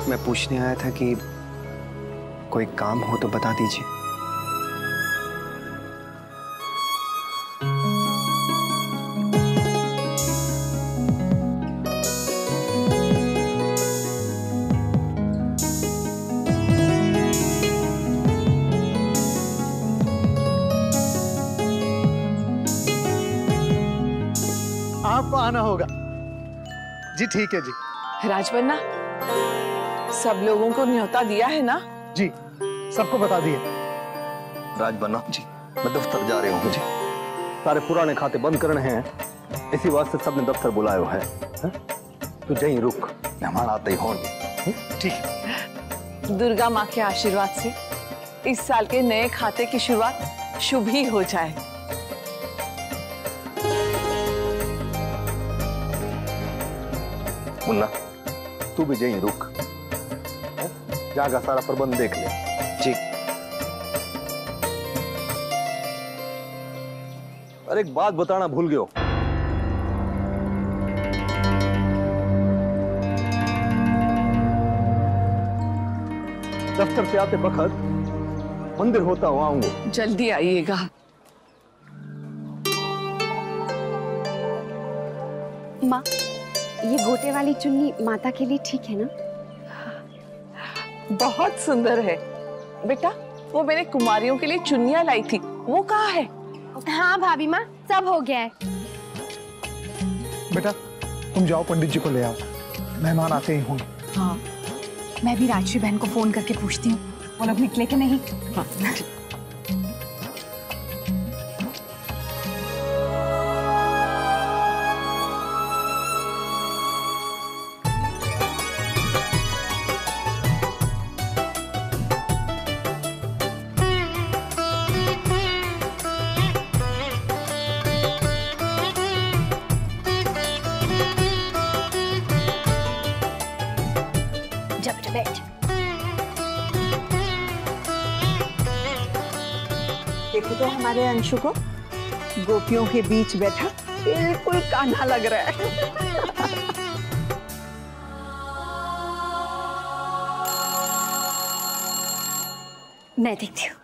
मैं पूछने आया था कि कोई काम हो तो बता दीजिए। आपको आना होगा। जी ठीक है जी। राजबन्ना, सब लोगों को न्योता दिया है ना? जी, सबको बता दिए। राजबन्ना जी, मैं दफ्तर जा रही हूँ जी। सारे पुराने खाते बंद करने हैं, इसी वास्ते सबने दफ्तर बुलाया हुआ है। तो यहीं रुक, मेहमान आते ही होंगे। ठीक। दुर्गा माँ के आशीर्वाद से इस साल के नए खाते की शुरुआत शुभ ही हो जाए। मुन्ना, तू भी यहीं रुक, जाकर सारा प्रबंध देख ले। जी। अरे एक बात बताना भूल गयो। दफ्तर से आते वक्त मंदिर होता हुआ आऊंगा। जल्दी आइएगा। माँ, ये गोटे वाली चुन्नी माता के लिए ठीक है ना? बहुत सुंदर है बेटा। वो मैंने कुमारियों के लिए चुन्नियां लाई थी, वो कहाँ है? हाँ भाभी माँ, सब हो गया है। बेटा तुम जाओ, पंडित जी को ले आओ, मेहमान आते ही होंगे। हाँ, मैं भी राजश्री बहन को फोन करके पूछती हूँ वो लोग निकले कि नहीं। हाँ। देखो तो हमारे अंशु को, गोपियों के बीच बैठा बिल्कुल कान्हा लग रहा है। मैं देखती हूँ।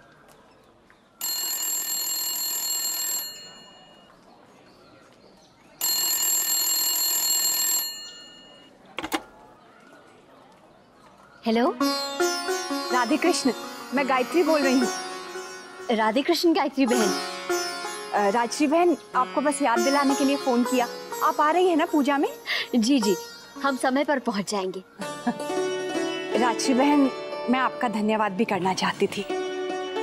हेलो, राधे कृष्ण, मैं गायत्री बोल रही हूँ। राधे कृष्ण गायत्री बहन। राजश्री बहन, आपको बस याद दिलाने के लिए फोन किया। आप आ रही हैं ना पूजा में? जी जी, हम समय पर पहुंच जाएंगे। राजश्री बहन, मैं आपका धन्यवाद भी करना चाहती थी।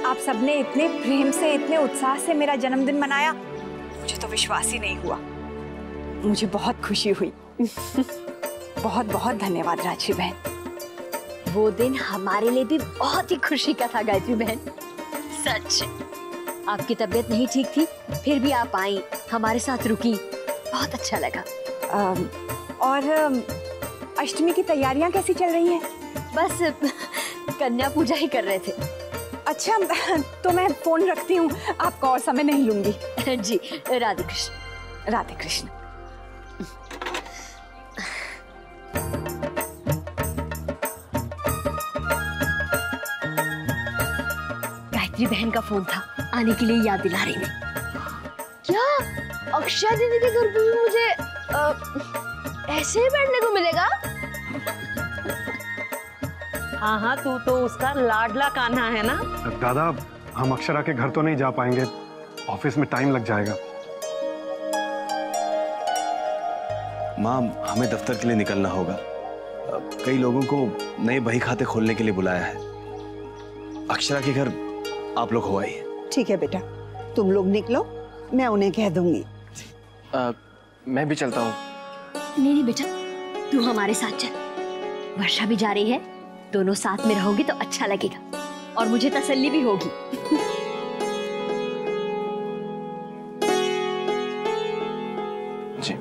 आप सबने इतने प्रेम से, इतने उत्साह से मेरा जन्मदिन मनाया, मुझे तो विश्वास ही नहीं हुआ। मुझे बहुत खुशी हुई। बहुत बहुत धन्यवाद राजश्री बहन। वो दिन हमारे लिए भी बहुत ही खुशी का था गायत्री बहन, सच। आपकी तबीयत नहीं ठीक थी, फिर भी आप आई, हमारे साथ रुकी, बहुत अच्छा लगा। और अष्टमी की तैयारियां कैसी चल रही हैं? बस कन्या पूजा ही कर रहे थे। अच्छा, तो मैं फोन रखती हूँ, आपका और समय नहीं लूंगी। जी, राधे कृष्ण। राधे कृष्ण। गायत्री बहन का फोन था, आने के लिए याद दिला रही थी। क्या अक्षय दीदी के घर पे भी मुझे ऐसे ही बैठने को मिलेगा? हाँ हाँ, तू तो उसका लाडला कान्हा है ना। दादा, हम अक्षरा के घर तो नहीं जा पाएंगे, ऑफिस में टाइम लग जाएगा। माँ, हमें दफ्तर के लिए निकलना होगा। कई लोगों को नए बही खाते खोलने के लिए बुलाया है। अक्षरा के घर आप लोग हो आइए। ठीक है बेटा, तुम लोग निकलो, मैं उन्हें कह दूंगी। मैं भी चलता हूँ। नहीं बेटा, तू हमारे साथ चल। वर्षा भी जा रही है, दोनों साथ में रहोगे तो अच्छा लगेगा और मुझे तसल्ली भी होगी। जी।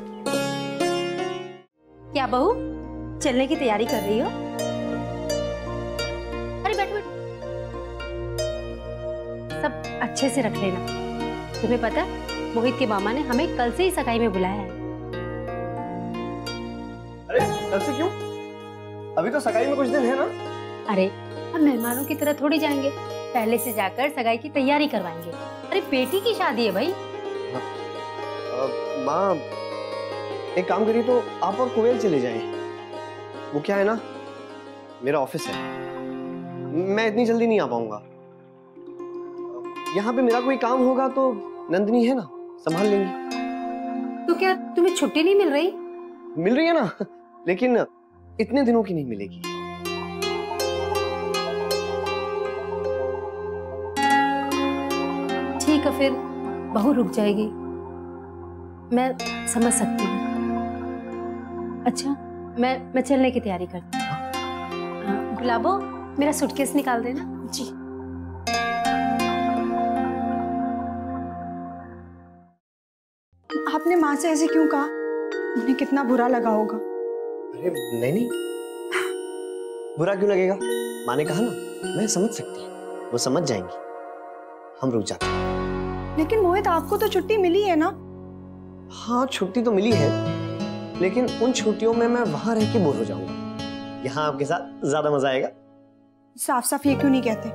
क्या बहू, चलने की तैयारी कर रही हो? अरे बैठ बैठ, सब अच्छे से रख लेना। तुम्हें पता है, मोहित के मामा ने हमें कल से ही सगाई में बुलाया है। अरे कल से क्यों? अभी तो सगाई में कुछ दिन है ना। अरे हम मेहमानों की तरह थोड़ी जाएंगे, पहले से जाकर सगाई की तैयारी करवाएंगे। अरे बेटी की शादी है भाई। माँ, एक काम करिए तो आप और कुवेल चले जाएं। वो क्या है ना, मेरा ऑफिस है, मैं इतनी जल्दी नहीं आ पाऊंगा। यहाँ पे मेरा कोई काम होगा तो नंदिनी है ना, संभाल लेंगी। तो क्या तुम्हें छुट्टी नहीं मिल रही? मिल रही है ना, लेकिन इतने दिनों की नहीं मिलेगी। ठीक है, फिर बहू रुक जाएगी, मैं समझ सकती हूँ। अच्छा, मैं चलने की तैयारी करती हूँ। गुलाबो, मेरा सूटकेस निकाल देना। जी। आपने माँ से ऐसे क्यों कहा? उन्हें कितना बुरा लगा होगा। अरे नहीं, बुरा क्यों लगेगा? माँ ने कहा ना, मैं समझ सकती हूँ, वो समझ जाएंगी। हम रुक जाते हैं। लेकिन मोहित, आपको तो छुट्टी मिली है ना? हाँ, छुट्टी तो मिली है, लेकिन उन छुट्टियों में मैं वहां रह के बोर हो जाऊंगा। यहाँ आपके साथ ज्यादा मजा आएगा। साफ साफ ये क्यों नहीं कहते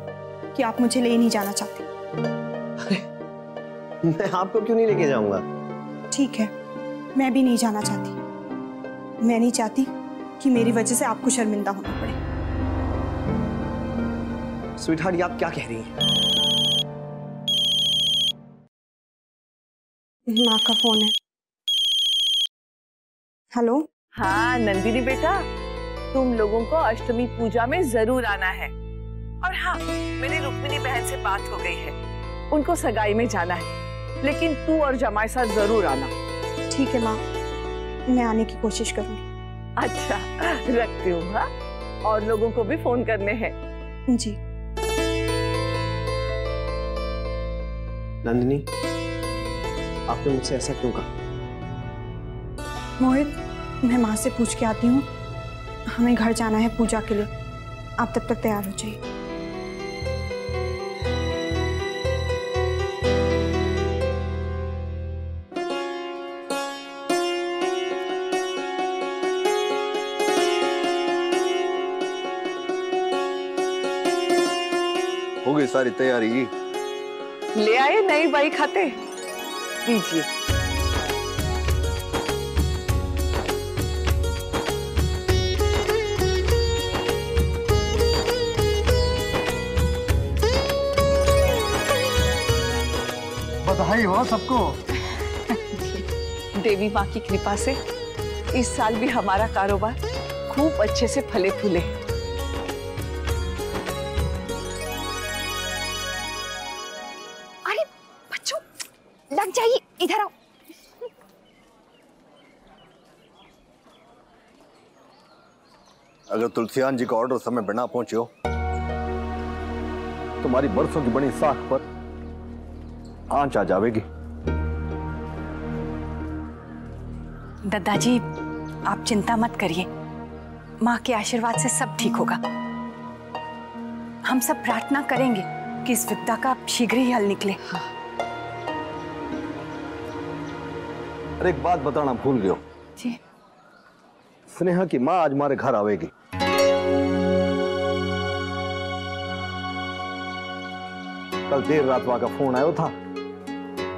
कि आप मुझे ले नहीं जाना चाहते? मैं आपको क्यों नहीं लेके जाऊंगा? ठीक है, मैं भी नहीं जाना चाहती। मैं नहीं चाहती कि मेरी वजह से आपको शर्मिंदा होना पड़े। स्वीटहार्ट, ये आप क्या कह रही हैं? माँ का फोन है। हेलो। हाँ नंदिनी बेटा, तुम लोगों को अष्टमी पूजा में जरूर आना है। और हाँ, मेरी रुक्मिणी बहन से बात हो गई है, उनको सगाई में जाना है, लेकिन तू और जमाई साथ जरूर आना। ठीक है माँ, मैं आने की कोशिश करूंगी। अच्छा, रखती हूँ। हाँ, और लोगों को भी फोन करने हैं। जी। नंदिनी, आपने मुझसे ऐसा क्यों कहा? मोहित, मैं माँ से पूछ के आती हूँ, हमें घर जाना है पूजा के लिए। आप तब तक तैयार हो जाइए। हो गई सारी तैयारी? ले आए नई बाई खाते, दीजिए। बधाई हो सबको। देवी माँ की कृपा से इस साल भी हमारा कारोबार खूब अच्छे से फले फूले। अरे बच्चों, लग जाइए, इधर आओ। अगर तुलसियान जी का ऑर्डर समय पर ना पहुंचे हो, तुम्हारी बरसों की बनी साख पर आंच आ जाएगी। दादाजी, आप चिंता मत करिए, माँ के आशीर्वाद से सब ठीक होगा। हम सब प्रार्थना करेंगे कि इस विपदा का शीघ्र ही हल निकले। अरे एक बात बताना भूल गयो। जी। स्नेहा की माँ आज हमारे घर आवेगी। कल देर रात वहां का फोन आया था,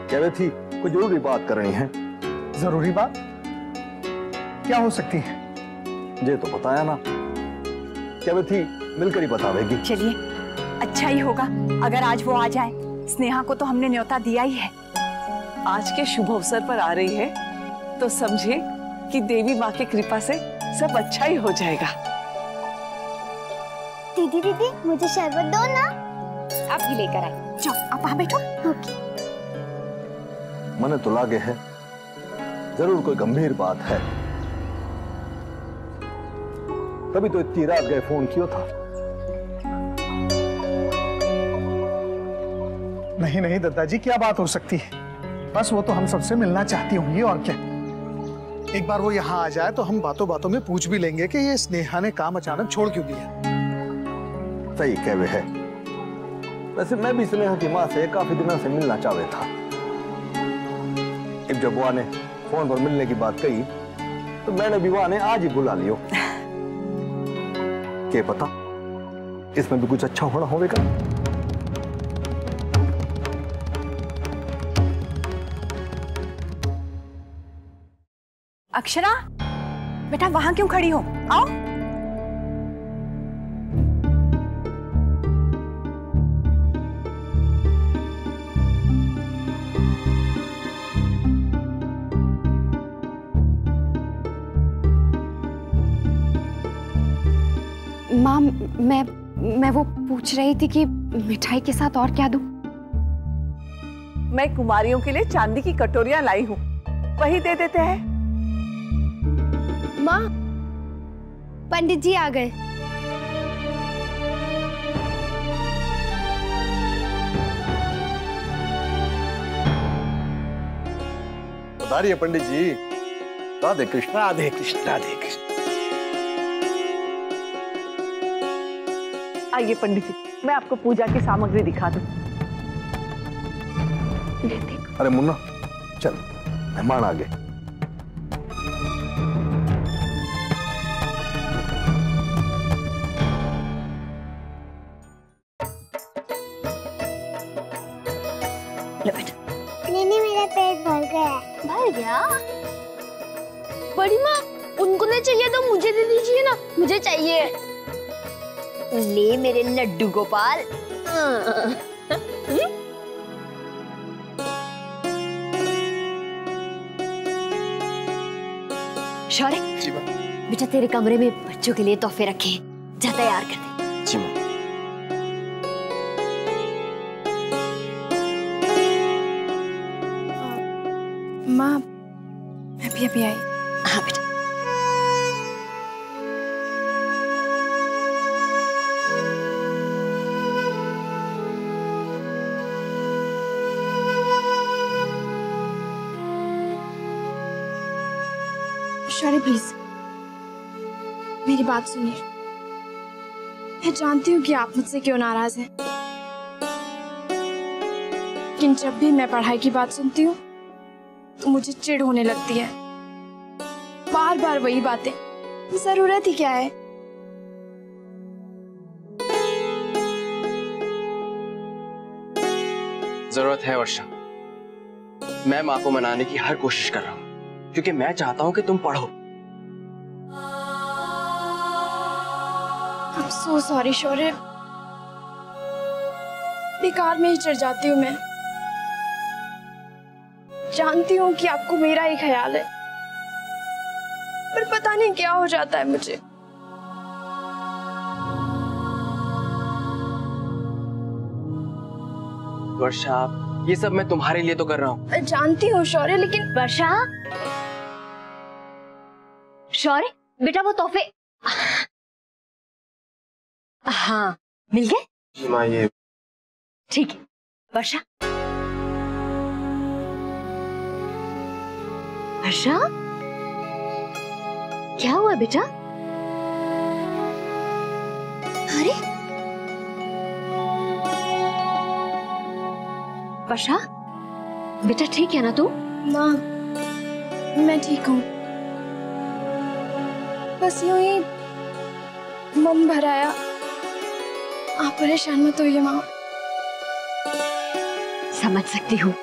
कह रही थी कोई जरूरी बात कर रही हैं। जरूरी बात क्या हो सकती है? ये तो बताया ना, कह रही थी मिलकर ही बतावेगी। चलिए, अच्छा ही होगा अगर आज वो आ जाए। स्नेहा को तो हमने न्योता दिया ही है। आज के शुभ अवसर पर आ रही है तो समझे कि देवी माँ की कृपा से सब अच्छा ही हो जाएगा। दीदी दीदी मुझे शरबत दो ना। आप ही लेकर आए। जाओ आप वहाँ बैठो। ओके। मने तो लागे है जरूर कोई गंभीर बात है, तभी तो इतनी रात गए फोन किया था। नहीं नहीं दादाजी, क्या बात हो सकती है, बस वो तो हम सबसे मिलना चाहती होंगी और क्या। एक बार वो यहाँ आ जाए तो हम बातों बातों में पूछ भी लेंगे कि ये स्नेहा ने काम अचानक छोड़ क्यों दिया। सही कहवे है। वैसे मैं भी स्नेहा की माँ से काफी दिनों से मिलना चाहता था। अब जब बुआ ने फोन पर मिलने की बात कही तो मैंने भी बुआ ने आज ही बुला लियो। क्या पता इसमें भी कुछ अच्छा होना होगा। अक्षरा बेटा वहां क्यों खड़ी हो, आओ। माँ मैं वो पूछ रही थी कि मिठाई के साथ और क्या दूं? मैं कुमारियों के लिए चांदी की कटोरियां लाई हूँ, वही दे देते हैं। माँ पंडित जी आ गए। बताइए पंडित जी। राधे कृष्ण राधे कृष्ण राधे कृष्ण। आइए पंडित जी, मैं आपको पूजा की सामग्री दिखा दूं। अरे मुन्ना चल, मेहमान आ गए। नहीं मेरा पेट भर गया। भर गया? बड़ी माँ उनको नहीं चाहिए तो मुझे दे दीजिए ना, मुझे चाहिए। ले मेरे लड्डू गोपाल। शौर्य बेटा तेरे कमरे में बच्चों के लिए तोहफे रखे हैं, जा तैयार कर दे। जी माँ। माँ मैं भी अभी आई। हाँ बेटा। शौर्य प्लीज मेरी बात सुनिए। मैं जानती हूँ कि आप मुझसे क्यों नाराज हैं, लेकिन जब भी मैं पढ़ाई की बात सुनती हूँ तो मुझे चिढ़ होने लगती है। बार बार वही बातें, जरूरत ही क्या है। जरूरत है वर्षा। मैं माँ को मनाने की हर कोशिश कर रहा हूँ क्योंकि मैं चाहता हूँ कि तुम पढ़ो। I'm so sorry शौर्य, बेकार में ही चिढ़ जाती हूँ मैं। जानती हूँ कि आपको मेरा ही ख्याल है, पर पता नहीं क्या हो जाता है मुझे। वर्षा ये सब मैं तुम्हारे लिए तो कर रहा हूँ। जानती हूँ शौर्य, लेकिन वर्षा शौर्य बेटा वो तोहफे हाँ मिल गए? जी माँ ये ठीक है। वर्षा वर्षा क्या हुआ बेटा? अरे वर्षा बेटा ठीक है ना तू? माँ मैं ठीक हूँ, बस यूं ही मन भर आया। आप परेशान मत होइए माँ। समझ सकती हूँ,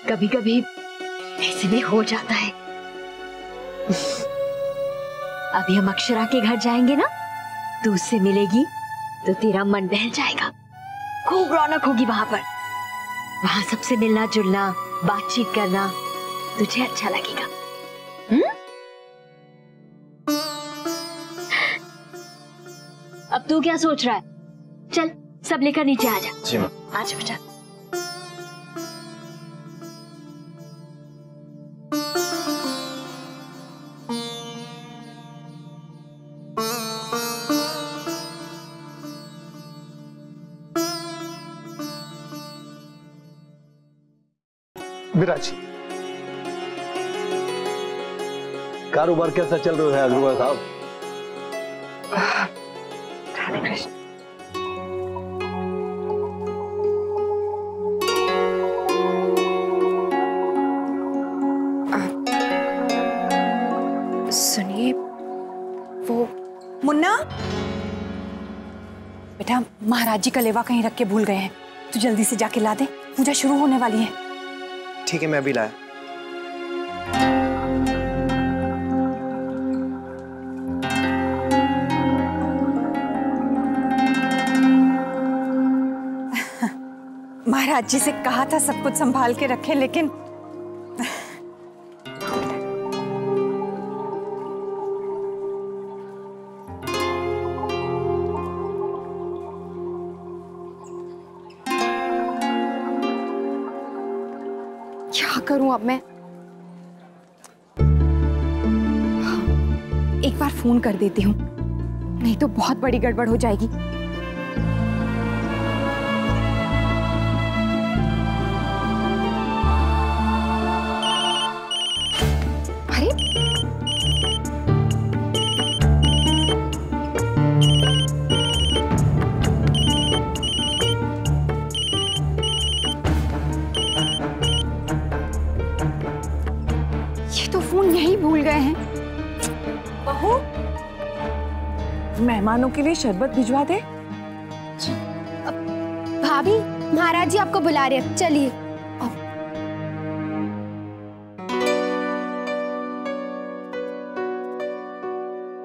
कभी कभी ऐसे भी हो जाता है। अभी हम अक्षरा के घर जाएंगे ना, तू उससे मिलेगी तो तेरा मन बहल जाएगा। खूब रौनक होगी वहां पर। वहां सबसे मिलना जुलना बातचीत करना तुझे अच्छा लगेगा। अब तू क्या सोच रहा है? चल सब लेकर नीचे आ जा। जी माँ। आजा बेटा। विराज, कारोबार कैसा चल रहा है अग्रवाल साहब? राधे कृष्ण। सुनिए, वो मुन्ना बेटा, महाराज जी का लेवा कहीं रख के भूल गए हैं, तू जल्दी से जाके ला दे, पूजा शुरू होने वाली है। ठीक है, मैं अभी लाया। महाराज जी से कहा था सब कुछ संभाल के रखें, लेकिन क्या करूं अब मैं? एक बार फोन कर देती हूँ, नहीं तो बहुत बड़ी गड़बड़ हो जाएगी। अरे ये तो फोन यहीं भूल गए हैं। बहू, मेहमानों के लिए शरबत भिजवा दे। भाभी, महाराज जी आपको बुला रहे हैं, चलिए।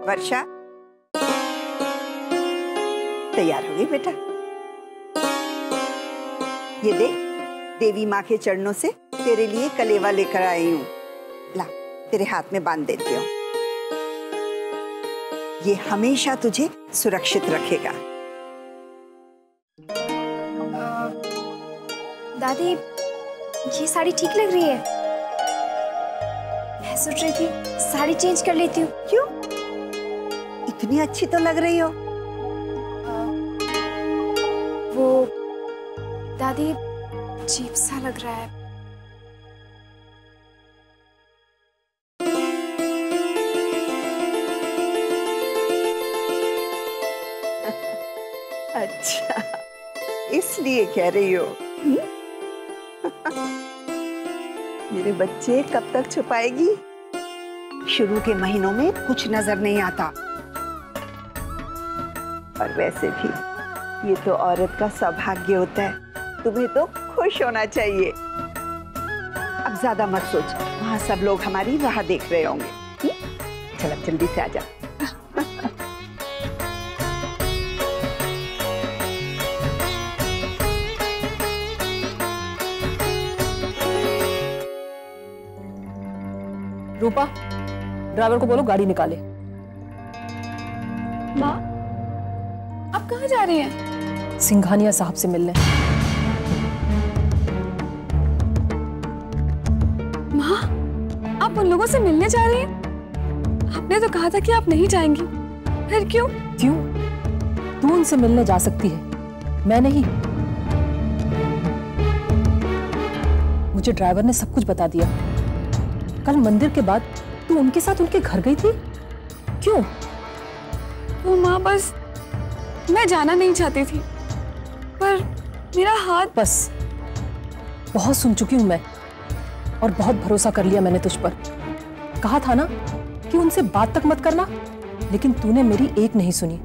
वर्षा, तैयार हो गई बेटा? ये देख, देवी माँ के चरणों से तेरे लिए कलेवा लेकर आई हूँ। ला, तेरे हाथ में बांध देती हूँ। ये हमेशा तुझे सुरक्षित रखेगा। दादी, ये साड़ी ठीक लग रही है। मैं सोच रही थी साड़ी चेंज कर लेती हूँ। क्यों? इतनी अच्छी तो लग रही हो। वो दादी, अजीब सा लग रहा है। अच्छा, इसलिए कह रही हो? मेरे बच्चे कब तक छुपाएगी? शुरू के महीनों में कुछ नजर नहीं आता, और वैसे भी ये तो औरत का सौभाग्य होता है। तुम्हें तो खुश होना चाहिए। अब ज्यादा मत सोच, वहां सब लोग हमारी राह देख रहे होंगे। चल जल्दी से आजा। रूपा, ड्राइवर को बोलो गाड़ी निकाले। माँ, आप कहाँ जा रही हैं? सिंघानिया साहब से मिलने। माँ, आप उन लोगों से मिलने जा रही हैं? आपने तो कहा था कि आप नहीं जाएंगी, फिर क्यों? क्यों? तू उनसे मिलने जा सकती है, मैं नहीं। मुझे ड्राइवर ने सब कुछ बता दिया। कल मंदिर के बाद तू उनके साथ उनके घर गई थी, क्यों? वो माँ, बस मैं जाना नहीं चाहती थी, पर मेरा हाथ। बस, बहुत सुन चुकी हूं मैं, और बहुत भरोसा कर लिया मैंने तुझ पर। कहा था ना कि उनसे बात तक मत करना, लेकिन तूने मेरी एक नहीं सुनी।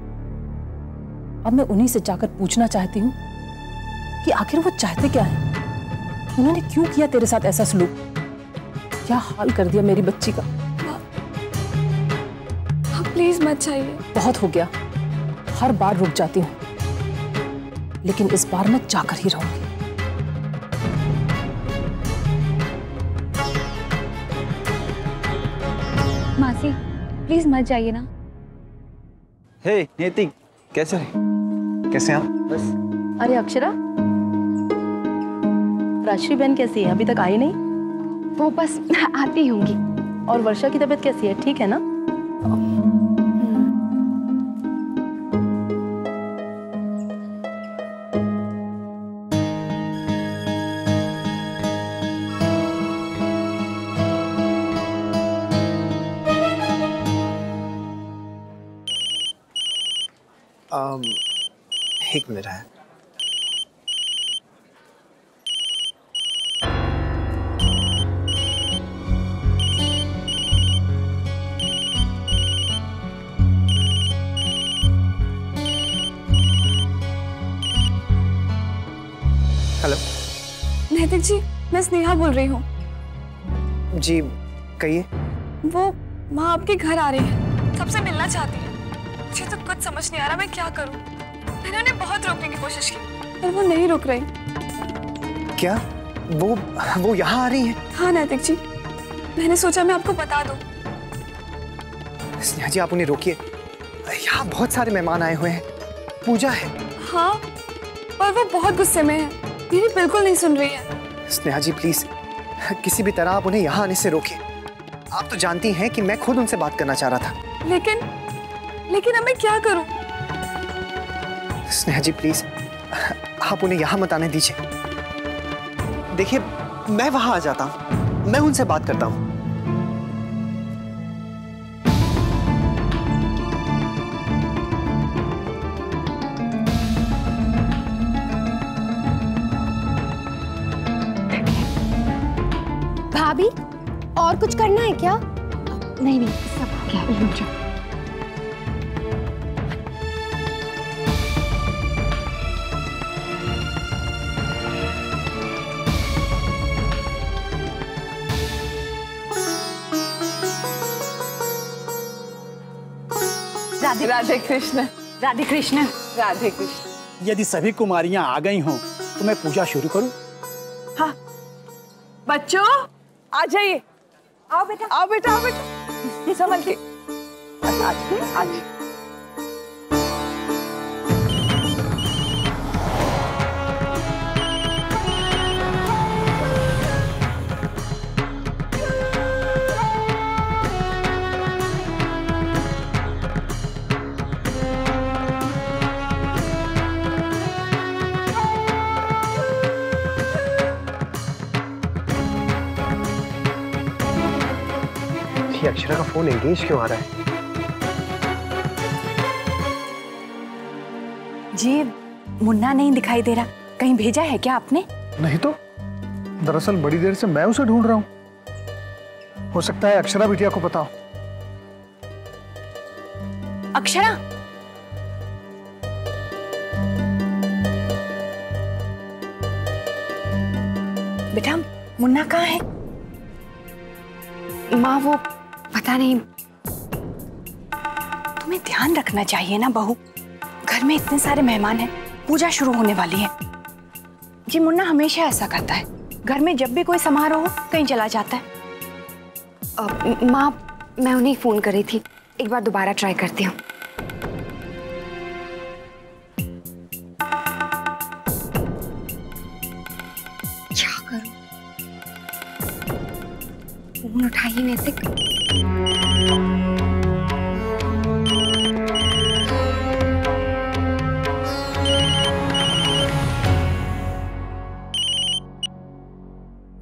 अब मैं उन्हीं से जाकर पूछना चाहती हूँ कि आखिर वो चाहते क्या है? उन्होंने क्यों किया तेरे साथ ऐसा सलूक? क्या हाल कर दिया मेरी बच्ची का। प्लीज मत जाइए। बहुत हो गया, हर बार रुक जाती हूँ, लेकिन इस बार मैं जाकर ही रहूंगी। मासी प्लीज मत जाइए ना। हे नेति, कैसे कैसे आप? बस। अरे अक्षरा, राजश्री बहन कैसी है? अभी तक आई नहीं? वो बस आती होंगी। और वर्षा की तबीयत कैसी है? ठीक है ना? एक मिनट है। हेलो नैतिक जी, मैं स्नेहा बोल रही हूँ। जी कहिए। वो माँ आपके घर आ रही है, सबसे मिलना चाहती है। मुझे तो कुछ समझ नहीं आ रहा मैं क्या करूँ। मैंने उन्हें बहुत रोकने की कोशिश की पर वो नहीं रुक रही। क्या वो यहाँ आ रही है? हाँ नैतिक जी, मैंने सोचा मैं आपको बता दूं। स्नेहा जी आप उन्हें रोकिए, यहाँ बहुत सारे मेहमान आए हुए हैं, पूजा है। हाँ पर वो बहुत गुस्से में है, मेरी बिल्कुल नहीं सुन रही है। स्नेहा जी प्लीज किसी भी तरह आप उन्हें यहाँ आने से रोकिए। आप तो जानती हैं कि मैं खुद उनसे बात करना चाह रहा था। लेकिन अब मैं क्या करूं? स्नेहा जी प्लीज आप उन्हें यहाँ मत आने दीजिए। देखिए मैं वहां आ जाता हूँ, मैं उनसे बात करता हूँ। भाभी और कुछ करना है क्या? नहीं सब हो गया। राधे कृष्ण। राधे कृष्ण। राधे कृष्ण। यदि सभी कुमारियां आ गई हों तो मैं पूजा शुरू करूं? हाँ बच्चों आ जाइए। आओ बेटा आओ बेटा आओ बेटा, संभल के। आज अक्षरा का फोन एंगेज क्यों आ रहा है? जी मुन्ना नहीं दिखाई दे रहा, कहीं भेजा है क्या आपने? नहीं तो, दरअसल बड़ी देर से मैं उसे ढूंढ रहा हूं। हो सकता है अक्षरा बिटिया को पता हो। अक्षरा, बेटा मुन्ना कहाँ है? माँ वो पता नहीं। तुम्हें ध्यान रखना चाहिए ना बहू, घर में इतने सारे मेहमान हैं, पूजा शुरू होने वाली है। जी मुन्ना हमेशा ऐसा करता है, घर में जब भी कोई समारोह हो कहीं चला जाता है। माँ मैं उन्हें फोन कर रही थी, एक बार दोबारा ट्राई करती हूँ। क्या करूँ? फोन उठाइए नैतिक।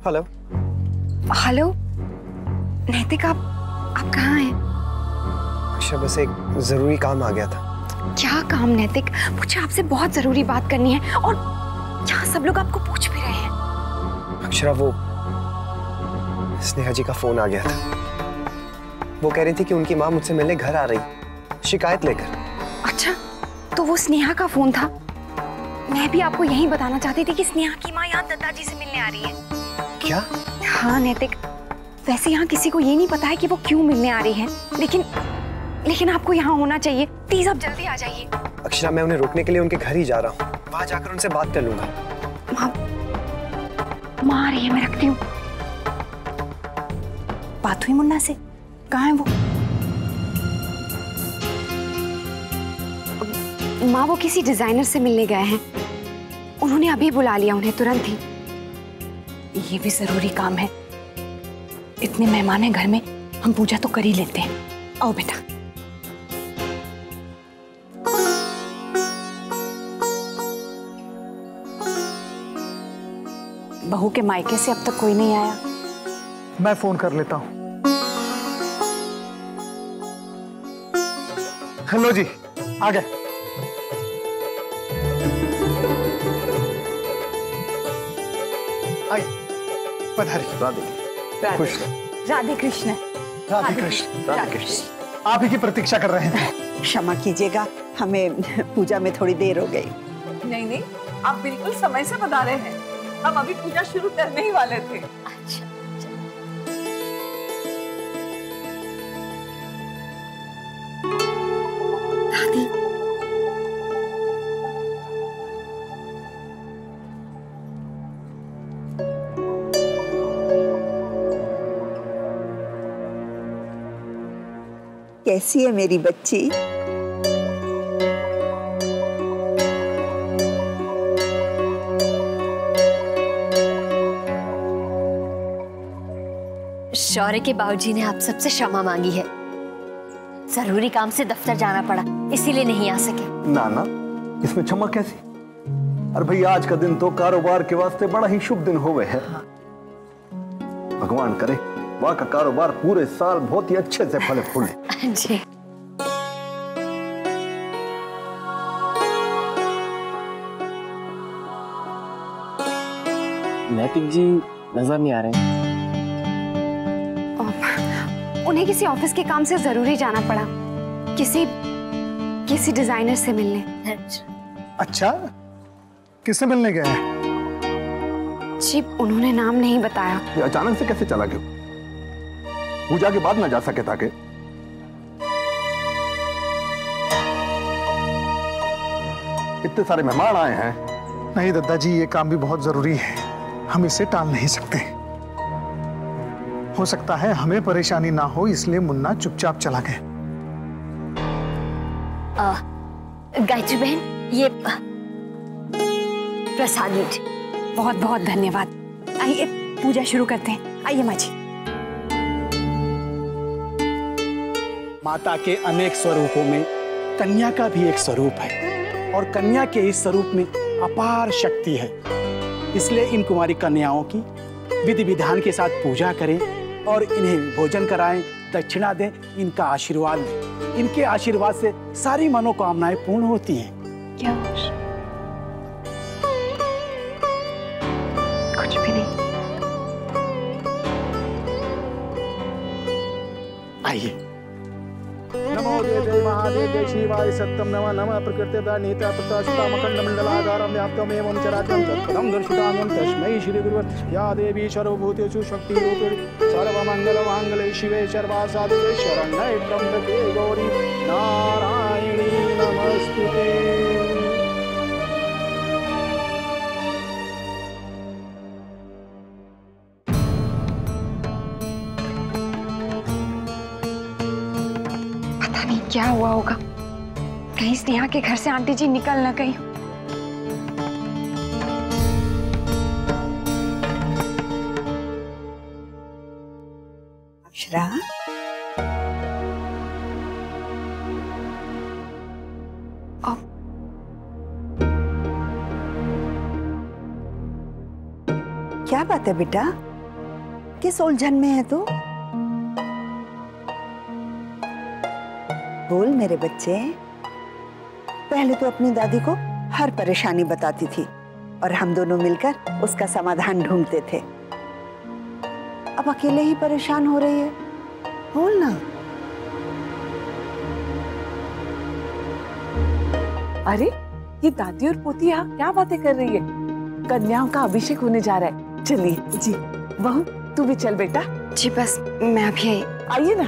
हेलो हेलो नैतिक, आप कहाँ हैं? अक्षरा बस एक जरूरी काम आ गया था। क्या काम नैतिक? मुझे आपसे बहुत जरूरी बात करनी है और यहाँ सब लोग आपको पूछ भी रहे हैं। अक्षरा वो स्नेहा जी का फोन आ गया था, वो कह रही थी कि उनकी माँ मुझसे मिलने घर आ रही, शिकायत लेकर। अच्छा तो वो स्नेहा का फोन था। मैं भी आपको यही बताना चाहती थी कि स्नेहा की माँ यहाँ दादाजी से मिलने आ रही है। क्या? हाँ नैतिक, वैसे यहाँ किसी को ये नहीं पता है कि वो क्यों मिलने आ रही है, लेकिन आपको यहाँ होना चाहिए। प्लीज आप जल्दी आ जाइए। अक्षरा मैं उन्हें रोकने के लिए उनके घर ही जा रहा हूँ, वहां जाकर उनसे बात कर लूंगा। माँ आ रही है, मैं रखती हूँ। बात हुई मुन्ना से? कहाँ है वो? माँ वो किसी डिजाइनर से मिलने गए हैं। उन्होंने अभी बुला लिया उन्हें तुरंत ही। ये भी जरूरी काम है। इतने मेहमान हैं घर में, हम पूजा तो कर ही लेते हैं। आओ बेटा। बहू के मायके से अब तक कोई नहीं आया। मैं फोन कर लेता हूँ। हेलो जी, आ गए। आइए, पधारिए। राधे खुश रहो। राधे कृष्ण। राधे कृष्ण। राधे कृष्ण। आप ही की प्रतीक्षा कर रहे थे। क्षमा कीजिएगा, हमें पूजा में थोड़ी देर हो गई। नहीं नहीं, आप बिल्कुल समय से बता रहे हैं। हम अभी पूजा शुरू करने ही वाले थे। अच्छा, दादी, कैसी है मेरी बच्ची? शौर्य के बाबूजी ने आप सबसे क्षमा मांगी है। जरूरी काम से दफ्तर जाना पड़ा, इसीलिए नहीं आ सके। ना ना, इसमें क्षमा कैसी? अरे भाई, आज का दिन तो कारोबार के वास्ते बड़ा ही शुभ दिन होवे है। भगवान करे वहाँ का कारोबार पूरे साल बहुत ही अच्छे से फले फूले। जी। नैतिक जी नजर नहीं आ रहे हैं। उन्हें किसी ऑफिस के काम से जरूरी जाना पड़ा, किसी डिजाइनर से मिलने। अच्छा, किससे मिलने गए हैं? जी, उन्होंने नाम नहीं बताया। ये अचानक से कैसे चला गया? पूजा के बाद ना जा सके ताकि? इतने सारे मेहमान आए हैं। नहीं दादाजी, ये काम भी बहुत जरूरी है, हम इसे टाल नहीं सकते। हो सकता है हमें परेशानी ना हो, इसलिए मुन्ना चुपचाप चला गया। गायत्री बहन, ये प्रसाद लीजिए। बहुत बहुत धन्यवाद। आइए पूजा शुरू करते हैं। आइए माँ जी। माता के अनेक स्वरूपों में कन्या का भी एक स्वरूप है, और कन्या के इस स्वरूप में अपार शक्ति है। इसलिए इन कुमारी कन्याओं की विधि विधान के साथ पूजा करें और इन्हें भोजन कराएं, दक्षिणा दें, इनका आशीर्वाद लें। इनके आशीर्वाद से सारी मनोकामनाएं पूर्ण होती हैं। क्या? कुछ भी नहीं। आइए। नमो देव महादेव जय शिवाय सत्यम नमः नमः प्रकृते नीता प्रताशिता मखंड मंडलाधारम व्याप्तमेवं चराचरं तत्पदं दर्शितां तस्मै श्री गुरुवे या देवी सर्वभूतेषु शक्ति रूपिणी सर्वमंगल मांगल्ये शिवे सर्वासाधिके शरण्ये त्र्यंबके गौरी नारायणी नमस्तुते। क्या हुआ होगा? कहीं स्नेहा के घर से आंटी जी निकल ना गई। अक्षरा, क्या बात है बेटा? किस उलझन में है तू? बोल मेरे बच्चे। पहले तो अपनी दादी को हर परेशानी बताती थी और हम दोनों मिलकर उसका समाधान ढूंढते थे। अब अकेले ही परेशान हो रही है। बोल ना। अरे, ये दादी और पोती यहाँ क्या बातें कर रही है? कन्याओं का अभिषेक होने जा रहा है। चलिए जी। बहू, तू भी चल बेटा। जी बस मैं अभी आई। आइए ना।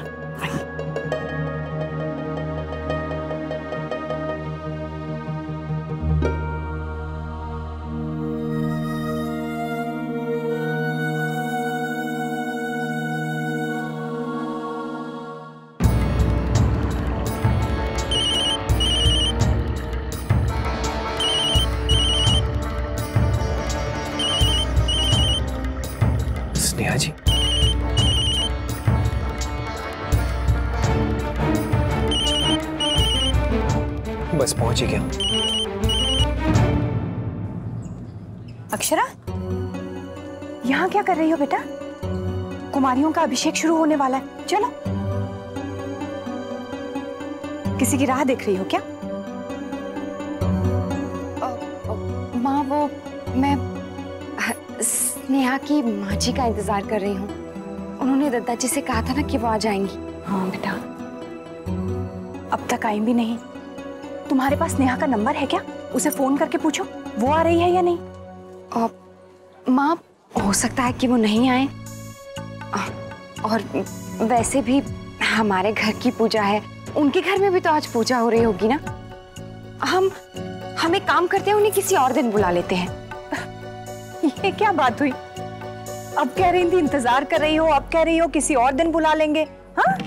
बस पहुंच ही गया। अक्षरा, यहाँ क्या कर रही हो बेटा? कुमारियों का अभिषेक शुरू होने वाला है, चलो। किसी की राह देख रही हो क्या? माँ, वो मैं स्नेहा की माँ जी का इंतजार कर रही हूँ। उन्होंने दद्दा जी से कहा था ना कि वो आ जाएंगी। हाँ बेटा, अब तक आई भी नहीं। तुम्हारे पास स्नेहा का नंबर है क्या? उसे फोन करके पूछो वो आ रही है या नहीं। माँ, हो सकता है कि वो नहीं आए, और वैसे भी हमारे घर की पूजा है, उनके घर में भी तो आज पूजा हो रही होगी ना। हम एक काम करते हैं, उन्हें किसी और दिन बुला लेते हैं। ये क्या बात हुई? अब कह रही थी इंतजार कर रही हो, अब कह रही हो किसी और दिन बुला लेंगे। हाँ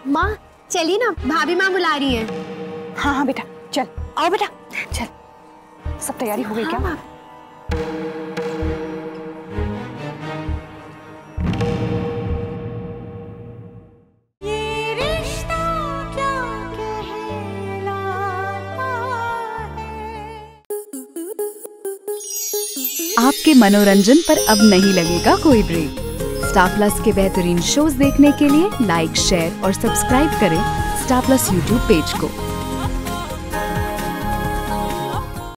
माँ चलिए ना, भाभी माँ बुला रही हैं। हाँ हाँ बेटा, चल आओ बेटा, चल। सब तैयारी हो गई क्या? आपके मनोरंजन पर अब नहीं लगेगा कोई ब्रेक। स्टार प्लस के बेहतरीन शोज देखने के लिए लाइक, शेयर और सब्सक्राइब करें स्टार प्लस यूट्यूब पेज को।